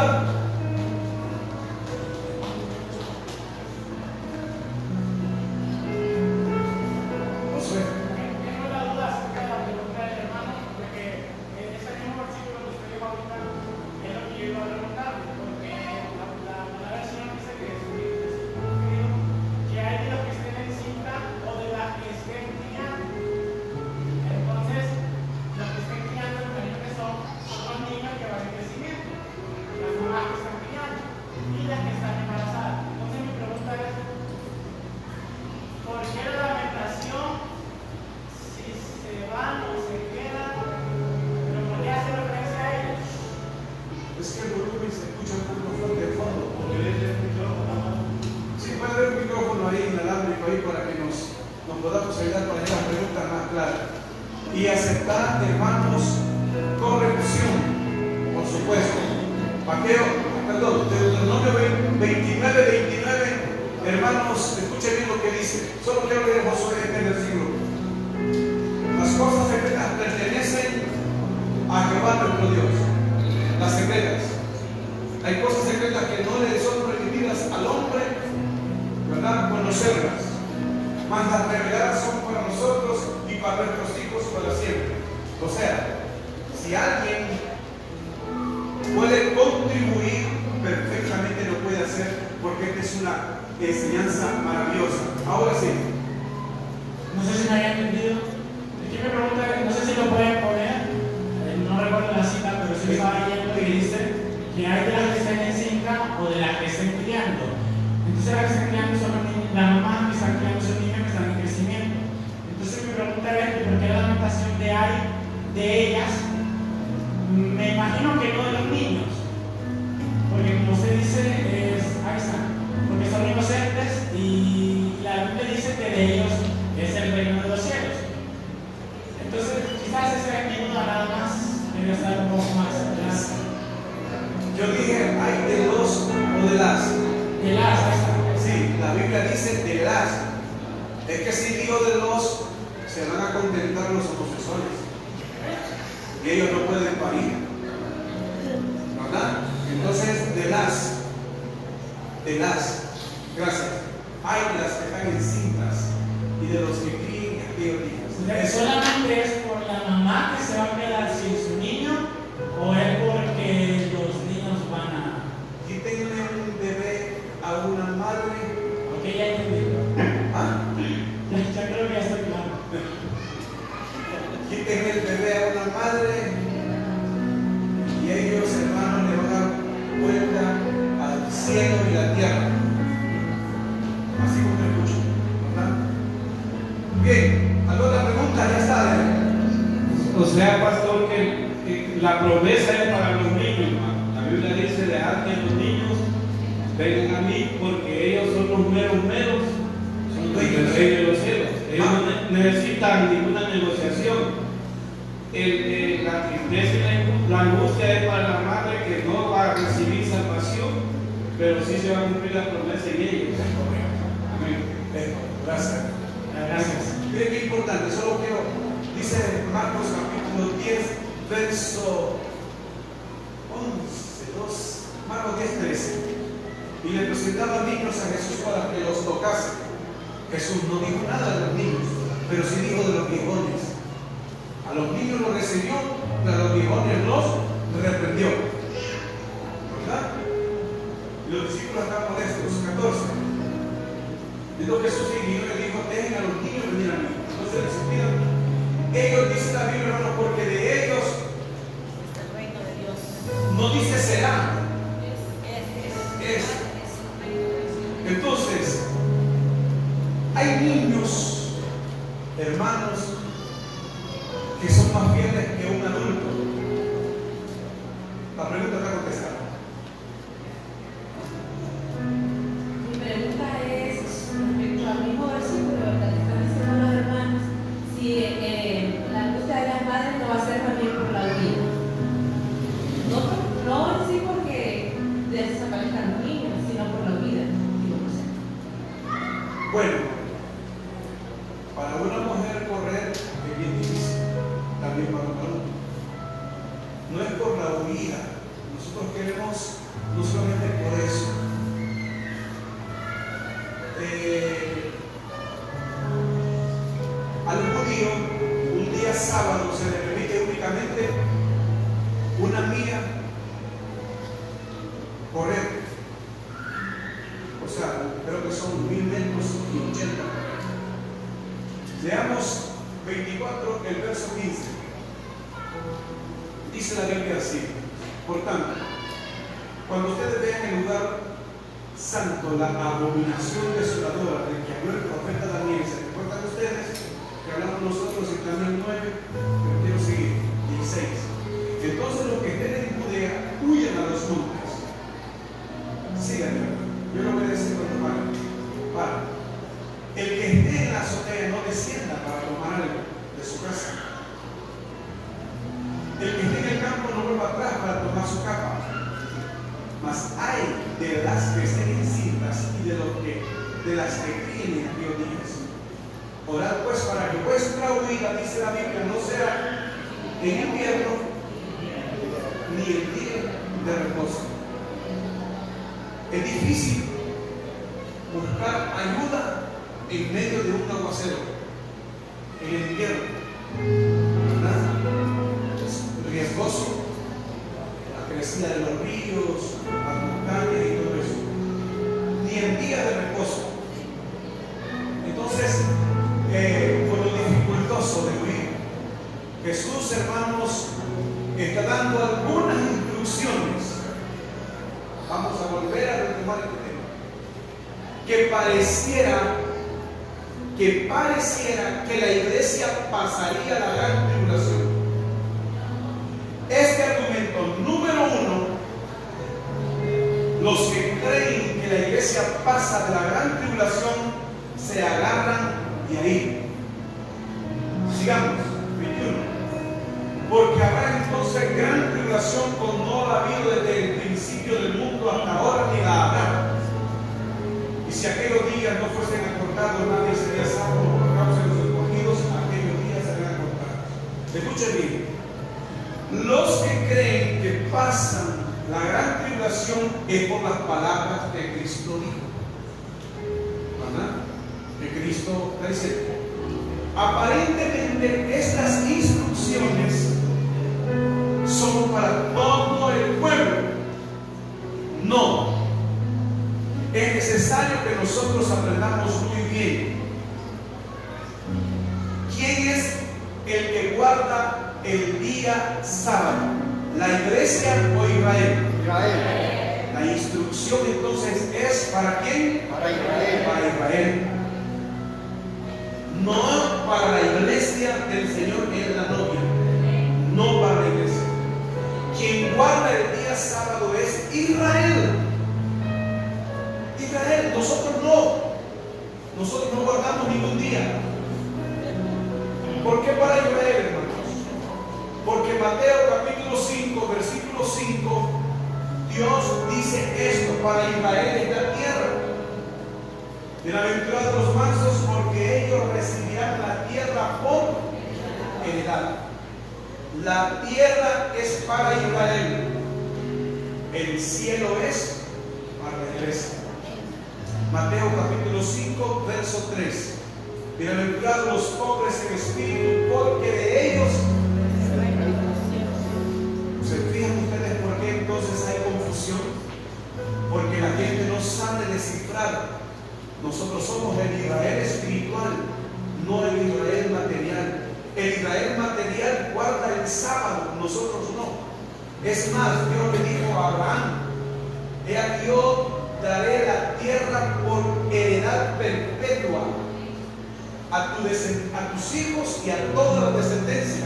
Y aceptar, hermanos, corrección, por supuesto. Deuteronomio 29, hermanos, escuchen bien lo que dice. Solo quiero leer Josué en el versículo. Las cosas secretas pertenecen a Jehová nuestro Dios. Las secretas. Hay cosas secretas que no le son permitidas al hombre, ¿verdad?, conocerlas. Mas las reveladas son para nosotros y para nuestros hijos para siempre. O sea, si alguien puede contribuir, perfectamente lo puede hacer, porque esta es una enseñanza maravillosa. Ahora sí. No sé si me había entendido. Aquí me pregunta, no sé si lo pueden poner, no recuerdo la cita, pero sí estaba leyendo que dice que hay de las que estén en cinta o de las que estén criando. Entonces las que están criando son los niños, las mamás que están criando son niños que están en crecimiento. Entonces mi pregunta es que ¿por qué la lamentación de ellas? Me imagino que no de los niños, porque como usted dice, ahí está, porque son inocentes y la Biblia dice que de ellos es el reino de los cielos. Entonces quizás ese niño nada más debe estar un poco más atrás. Yo dije, hay de los o de las. De las, sí, la Biblia dice de las. Es que si digo de los, se van a contentar los homosexuales. Y ellos no pueden parir, ¿verdad? Entonces, de las, gracias. Hay de las que están encintas y de los que críen aquellos hijos. ¿Solamente es por la mamá que se va a quedar sin su niño o es porque los niños van a... Quítenle un bebé a una madre? Ok, ya entendí. ¿Ah? Ya creo que ya estoy claro. Quiten el bebé a una madre y ellos, hermanos, le van a dar vuelta al cielo y la tierra. Así como te escucho, ¿verdad? Bien, ¿alguna pregunta? Ya está. O sea, pastor, que la promesa es para los niños, hermano. La Biblia dice: dejad que los niños vengan a mí, porque ellos son los meros, son del reino de los cielos. Ellos no necesitan ninguna negociación. La tristeza y la angustia es para la madre, que no va a recibir salvación, pero sí se va a cumplir la promesa en ellos. Amén. Gracias. Miren qué importante, solo quiero, dice Marcos capítulo 10, verso 11, 2, Marcos 10, 13. Y le presentaban niños a Jesús para que los tocase. Jesús no dijo nada de los niños, pero sí dijo de los viejones. A los niños los recibió, pero a los viejones los reprendió. ¿Verdad? Y los discípulos estaban molestos. 14. Entonces Jesús siguió y le dijo: dejen a los niños venir a mí. Entonces les supieron. Ellos, dice la Biblia, hermano, porque de ellos El reino de Dios. no dice será. Es. Entonces, hay niños, hermanos, que son más fieles que un adulto. La pregunta está contestada. Mi pregunta es respecto al mismo versículo, ¿verdad? Que están diciendo los hermanos, si la angustia de las madres no va a ser también por la huida. No en sí porque desaparezcan los niños, sino por la huida. Bueno, para una mujer correr es bien difícil, también para un varón. No es por la huida. Nosotros queremos no solamente por eso. Al judío, un día sábado se le permite únicamente una milla correr. O sea, creo que son 1000 metros y 80. Leamos 24, el verso 15. Dice la Biblia así: por tanto, cuando ustedes vean el lugar santo, la abominación desoladora del que habló el profeta Daniel, ¿se recuerdan ustedes que hablamos nosotros en Daniel 9? Pero quiero seguir. 16. Entonces los que estén en Judea huyan a los montes. Síganme. Yo no voy a decir cuando para. El que esté en la azotea no descienda para tomar algo de su casa. El que esté en el campo no vuelva atrás para tomar su capa. Mas hay de las que estén encintas y de las que críen en aquellos días. Orad pues para que vuestra huida, dice la Biblia, no sea en invierno ni el día de reposo. Es difícil buscar ayuda en medio de un aguacero en el invierno, ¿verdad? Es riesgoso, la crecida de los ríos, las montañas y todo eso, ni el día de reposo. Entonces, por lo dificultoso de huir, Jesús, hermanos, está dando algunas instrucciones. Vamos a volver a retomar este tema. Que pareciera que la iglesia pasaría la gran tribulación. Este argumento número 1, los que creen que la iglesia pasa de la gran tribulación se agarran de ahí. Sigamos, 21. Porque habrá entonces gran tribulación como no la ha habido desde el principio del mundo hasta ahora, ni la habrá. Y si aquellos días no fuesen acortados, nadie sería salvo por causa de los escogidos, aquellos días serían acortados. Escuchen bien. Los que creen que pasan la gran tribulación es por las palabras que Cristo dijo. ¿Verdad? Que Cristo dice. Aparentemente estas instrucciones son para todo el pueblo. No. Es necesario que nosotros aprendamos muy bien quién es el que guarda el día sábado, la iglesia o Israel. La instrucción entonces es ¿para quién? Para Israel. Para Israel. No para la iglesia del Señor que es la novia. No para la iglesia. Quien guarda el día sábado es Israel. Israel, nosotros no guardamos ningún día. ¿Por qué para Israel, hermanos? Porque Mateo capítulo 5, versículo 5, Dios dice esto: para Israel es la tierra. Bienaventurados los mansos, porque ellos recibirán la tierra por heredad. La tierra es para Israel, el cielo es para la iglesia. Mateo capítulo 5, verso 3. Bienaventurados los pobres en espíritu, porque de ellos ¿se fijan ustedes por qué entonces hay confusión? porque la gente no sabe descifrar. Nosotros somos el Israel espiritual, no el Israel material. El Israel material guarda el sábado, nosotros no. Es más, Dios le dijo a Abraham: he aquí yo daré la tierra por heredad perpetua a tus hijos y a toda la descendencia.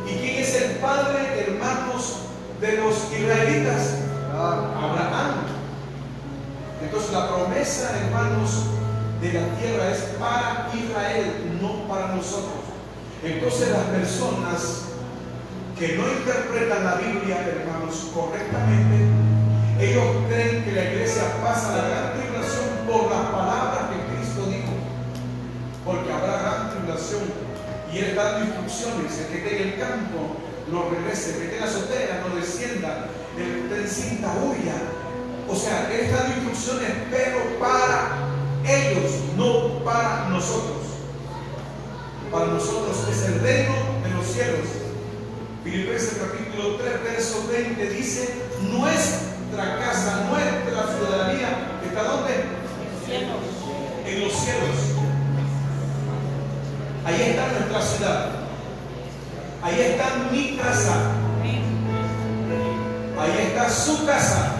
¿Y quién es el padre, hermanos, de los israelitas? Abraham. Entonces la promesa, hermanos, de la tierra es para Israel, no para nosotros. Entonces las personas que no interpretan la Biblia, hermanos, correctamente, ellos creen que la iglesia pasa la gran tribulación por las palabras que Cristo dijo, porque habrá gran tribulación y Él dando instrucciones: el que esté en el campo no regrese, el que esté en la azotea no descienda, el que esté en cinta huya. O sea, Él está dando instrucciones, pero para ellos, no para nosotros. Para nosotros es el reino de los cielos. Filipenses capítulo 3, verso 20 dice: nuestra casa, nuestra ciudadanía, ¿está dónde? En los cielos. Ahí está nuestra ciudad. Ahí está mi casa. Ahí está su casa.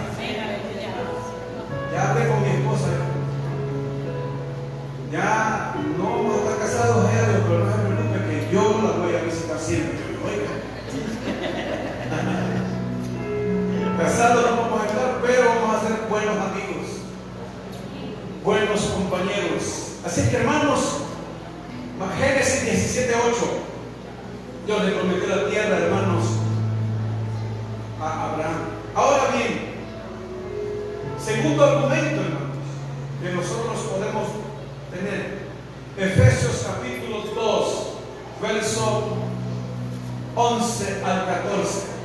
Ya hablé con mi esposa. Ya no vamos a estar casados, pero no se preocupe que yo la voy a visitar siempre. Oiga. Casados no vamos a estar, pero vamos a ser buenos amigos, buenos compañeros. Así que, hermanos, Génesis 17:8, Dios le prometió la tierra, hermanos, a Abraham. Ahora bien, segundo argumento, hermanos, que nosotros podemos tener: Efesios capítulo 2, verso 11 al 14.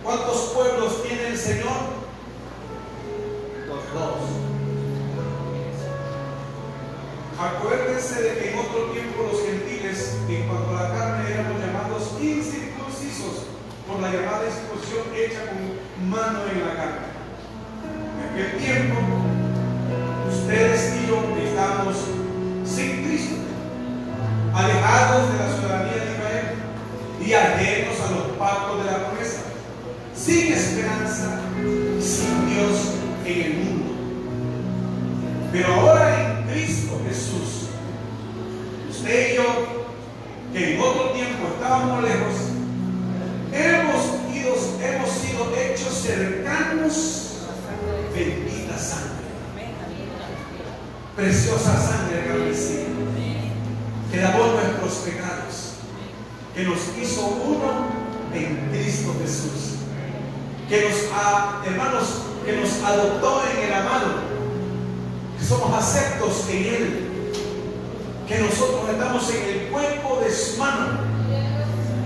¿Cuántos pueblos tiene el Señor? Dos. Acuérdense de que en otro tiempo los gentiles, en cuanto a la carne, éramos llamados incircuncisos por la llamada circuncisión hecha con mano en la carne. En aquel tiempo, ustedes y yo estamos sin Cristo, alejados de la ciudadanía de Israel y ajenos a los pactos de la promesa, sin esperanza, sin Dios en el mundo. Pero ahora en Cristo Jesús, usted y yo, que en otro tiempo estábamos lejos, hemos sido hechos cercanos. Bendita sangre, preciosa sangre carmesí, que lavó nuestros pecados, que nos hizo uno en Cristo Jesús, que hermanos, que nos adoptó en el amado, que somos aceptos en Él, que nosotros estamos en el cuerpo de su mano.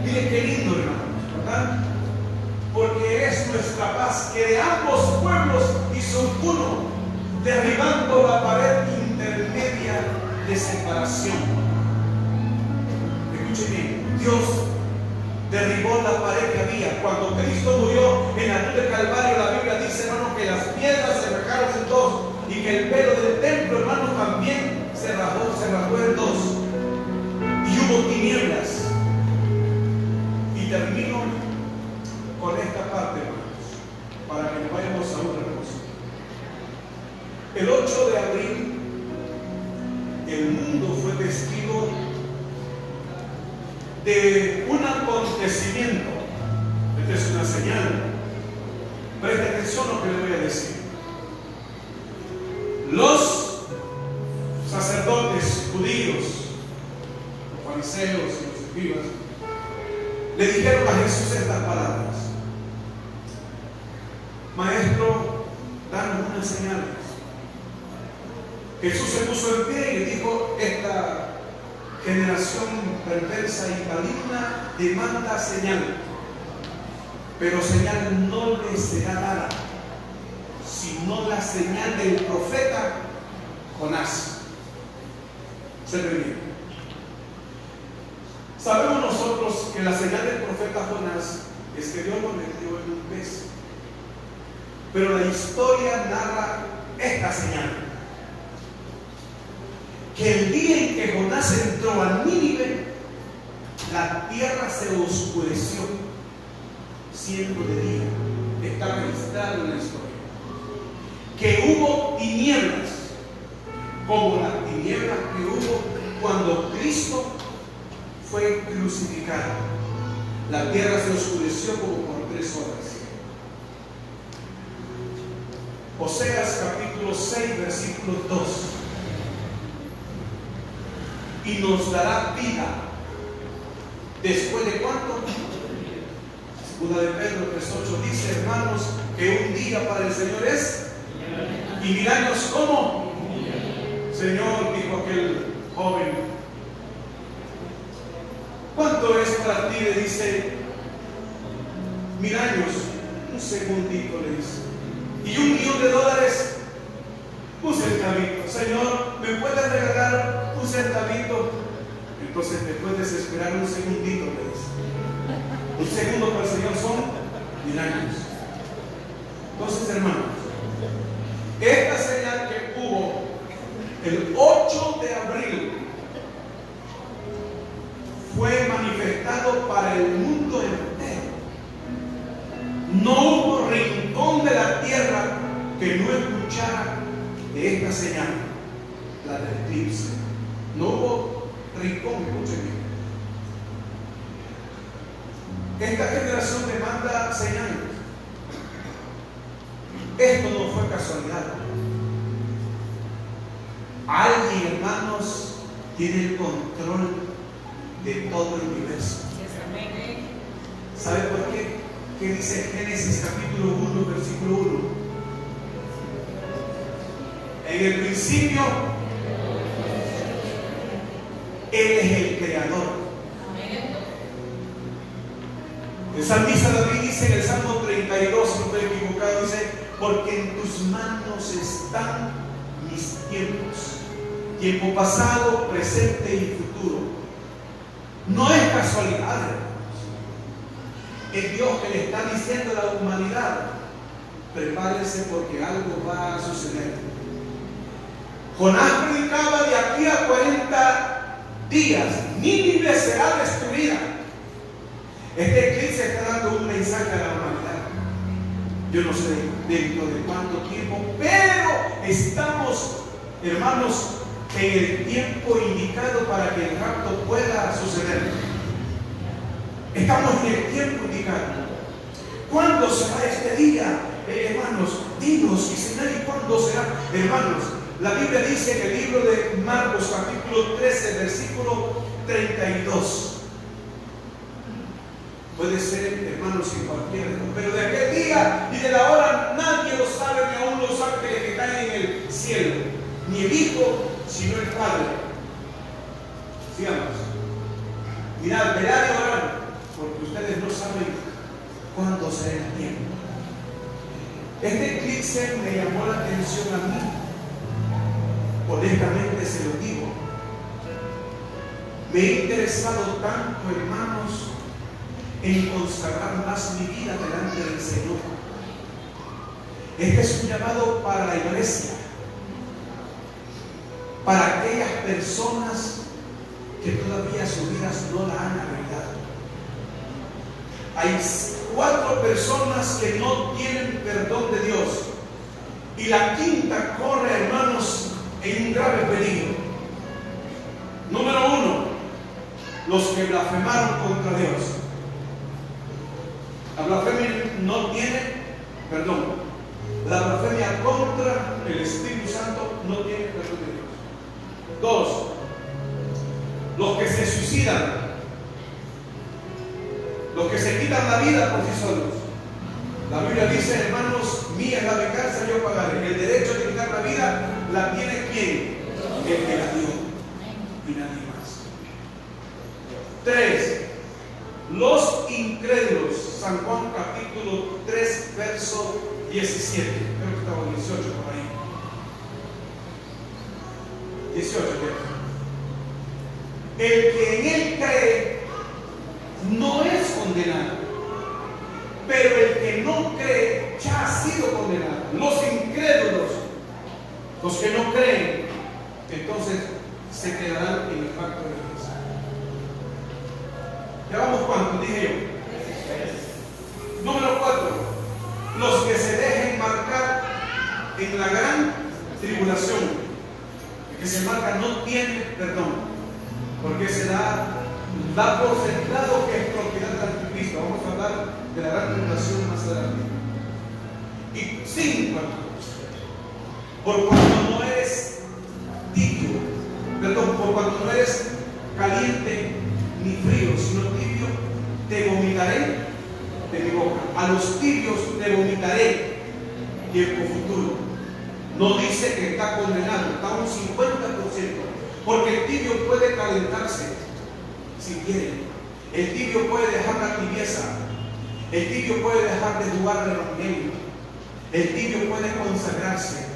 Mire qué lindo, hermanos, ¿verdad? Porque es nuestra paz, que de ambos pueblos hizo uno, derribando la pared intermedia de separación. Escuchen bien, Dios derribó la pared que había. Cuando Cristo murió en la cruz del Calvario, la Biblia dice, hermanos, que las piedras se rajaron en dos y que el velo del templo, hermanos, también se rajó en dos. Y hubo tinieblas. Y termino con esta parte, hermanos, para que nos vayamos a otra cosa. El 8 de abril, el mundo fue testigo de un acontecimiento. Esta es una señal. Presta atención a lo que le voy a decir. Los sacerdotes judíos, los fariseos y los escribas, le dijeron a Jesús estas palabras: Maestro, danos unas señales. Jesús se puso en pie y le dijo: esta generación perversa y maligna demanda señal, pero señal no les será dada, sino la señal del profeta Jonás. Se ve. Sabemos nosotros que la señal del profeta Jonás es que Dios lo metió en un pez Pero la historia narra esta señal: que el día en que Jonás entró a Nínive, la tierra se oscureció, siendo de día. Está registrado en la historia. Que hubo tinieblas, como las tinieblas que hubo cuando Cristo fue crucificado. La tierra se oscureció como por 3 horas. Oseas capítulo 6, versículo 2. Y nos dará vida. ¿Después de cuánto? Segunda de Pedro 3:8 dice, hermanos, que un día para el Señor es, y 1000 años ¿cómo? Señor, dijo aquel joven, ¿cuánto es para ti? Le dice, 1000 años, un segundito, le dice. Y $1.000.000, un centavito. Señor, ¿me puedes regalar un centavito? Entonces me puedes esperar un segundito, le dice. Un segundo para el Señor son 1000 años. Entonces, hermanos, esta señal que hubo el 8 de abril fue manifestado para el mundo entero. No hubo rincón de la tierra que no escuchara de esta señal, la del eclipse. No hubo rincón, escuchen bien. Esta generación demanda señales. Esto no fue casualidad. Alguien, hermanos, tiene el control de todo el universo. ¿Sabe por qué? ¿Qué dice Génesis capítulo 1, versículo 1? En el principio, Él es el creador. El salmista David dice en el Salmo 32, si no estoy equivocado, dice, porque en tus manos están mis tiempos, tiempo pasado, presente y futuro. No es casualidad, hermanos. Es Dios que le está diciendo a la humanidad, prepárense porque algo va a suceder. Jonás predicaba de aquí a 40 días, Nínive será destruida. Este eclipse está dando un mensaje a la humanidad. Yo no sé dentro de cuánto tiempo, pero estamos, hermanos, en el tiempo indicado para que el rapto pueda suceder. Estamos en el tiempo indicado. ¿Cuándo será este día? Hermanos, dinos y señal, ¿y cuándo será? Hermanos, la Biblia dice en el libro de Marcos capítulo 13, versículo 32. Puede ser, hermanos, en cualquier, pero de aquel día y de la hora nadie lo sabe, ni aún los ángeles que están en el cielo, ni el Hijo, sino el Padre. Sigamos. Mirad, verán y orad, porque ustedes no saben cuándo será el tiempo. Este eclipse me llamó la atención a mí. Honestamente se lo digo. Me he interesado tanto, hermanos, en consagrar más mi vida delante del Señor. Este es un llamado para la iglesia, para aquellas personas que todavía sus vidas no la han arreglado. Hay 4 personas que no tienen perdón de Dios y la quinta corre, hermanos, en un grave peligro. Número 1, los que blasfemaron contra Dios. La blasfemia no tiene perdón. La blasfemia contra el Espíritu Santo no tiene perdón de Dios. 2, los que se suicidan, los que se quitan la vida por sí solos. La Biblia dice, hermanos, mía es la venganza, yo pagaré. El derecho de quitar la vida la tiene ¿quién? El que la dio, y nadie más. 3, los incrédulos. San Juan capítulo 3, verso 17. Creo que estaba 18 por ahí. 18. El que en él cree no es condenado, pero el que no cree ya ha sido condenado. Los incrédulos, los que no creen, entonces se quedarán en el pacto de Dios. ¿Ya vamos cuánto? Dije yo. Número 4. Los que se dejen marcar en la gran tribulación. El que se marca no tiene perdón, porque se da por sentado que es propiedad del anticristo. Vamos a hablar de la gran tribulación más adelante. Y 5. Por cuanto no eres tibio, por cuanto no eres caliente ni frío, sino tibio, te vomitaré de mi boca. A los tibios te vomitaré. Tiempo futuro. No dice que está condenado, está un 50%, porque el tibio puede calentarse si quiere. El tibio puede dejar la tibieza. El tibio puede dejar de jugar de rompimiento. El tibio puede consagrarse,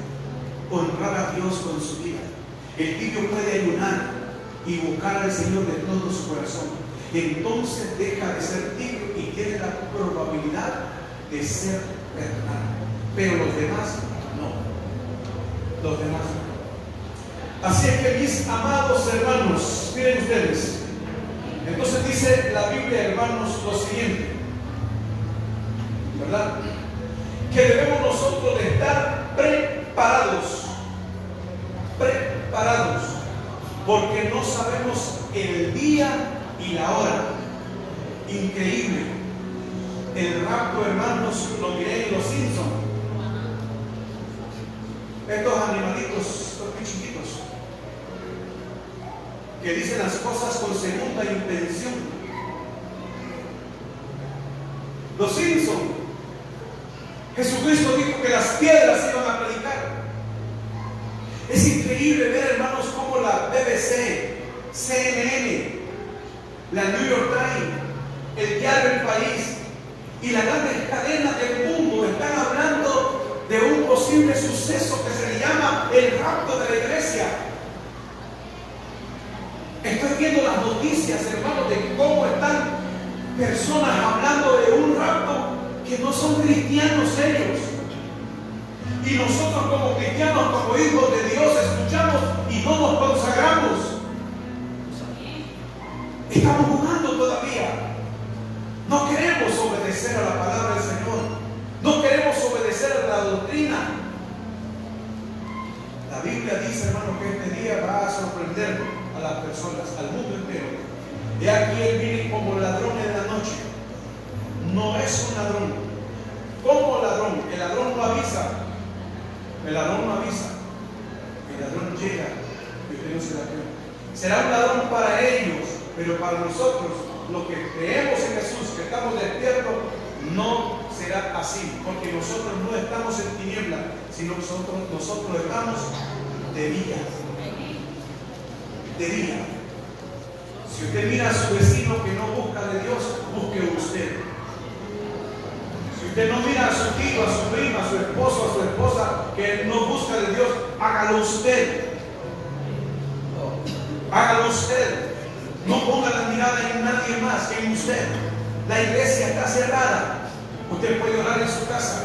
honrar a Dios con su vida. El tibio puede ayunar y buscar al Señor de todo su corazón. Entonces deja de ser tibio y tiene la probabilidad de ser perdonado. Pero los demás no. Los demás no. Así es que, mis amados hermanos, miren ustedes. Entonces dice la Biblia, hermanos, lo siguiente, ¿verdad? Que debemos nosotros de estar preparados, porque no sabemos el día y la hora. Increíble. El rapto, hermanos, lo miré en Los Simpsons. Estos animalitos, estos chiquitos, que dicen las cosas con segunda intención. Los Simpsons. Jesucristo dijo que las piedras iban a predicar. Es increíble ver, hermanos, cómo la BBC, CNN, la New York Times, el diario El País y las grandes cadenas del mundo están hablando de un posible suceso que se le llama el rapto de la iglesia. Estoy viendo las noticias, hermanos, de cómo están personas hablando de un rapto que no son cristianos ellos. Y nosotros como cristianos, como hijos de Dios, escuchamos y no nos consagramos. Estamos jugando todavía. No queremos obedecer a la palabra del Señor. No queremos obedecer a la doctrina. La Biblia dice, hermano, que este día va a sorprender a las personas, al mundo entero. He aquí Él viene como ladrón en la noche. No es un ladrón. ¿Cómo ladrón? El ladrón no avisa. El ladrón no avisa. El ladrón llega y usted no se da cuenta. Será un ladrón para ellos, pero para nosotros, los que creemos en Jesús, que estamos despiertos, no será así, porque nosotros no estamos en tinieblas, sino nosotros estamos de día. De día. Si usted mira a su vecino que no busca de Dios, busque usted. Si usted no mira a su tío, a su prima, a su esposo, a su esposa que no busca de Dios, hágalo usted. Hágalo usted. No ponga la mirada en nadie más que en usted. La iglesia está cerrada. Usted puede orar en su casa.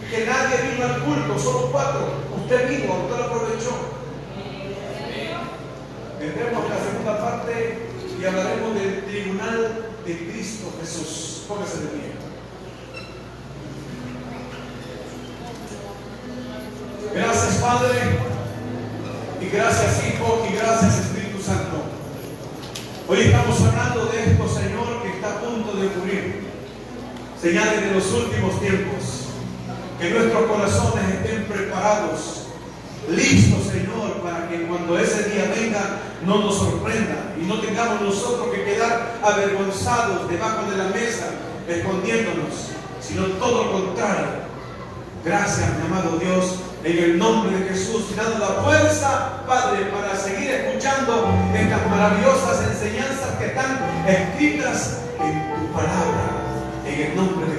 Que nadie vino al culto, solo 4. Usted vino, usted lo aprovechó. Vendremos en la segunda parte y hablaremos del tribunal de Cristo Jesús. Póngase de pie. Gracias, Padre, y gracias, Hijo, y gracias, Espíritu Santo. Hoy estamos hablando de esto, Señor, que está a punto de ocurrir. Señales de los últimos tiempos. Que nuestros corazones estén preparados, listos, Señor, para que cuando ese día venga no nos sorprenda y no tengamos nosotros que quedar avergonzados debajo de la mesa, escondiéndonos, sino todo lo contrario. Gracias, mi amado Dios, en el nombre de Jesús, y dando la fuerza, Padre, para seguir escuchando estas maravillosas enseñanzas que están escritas en tu palabra, en el nombre de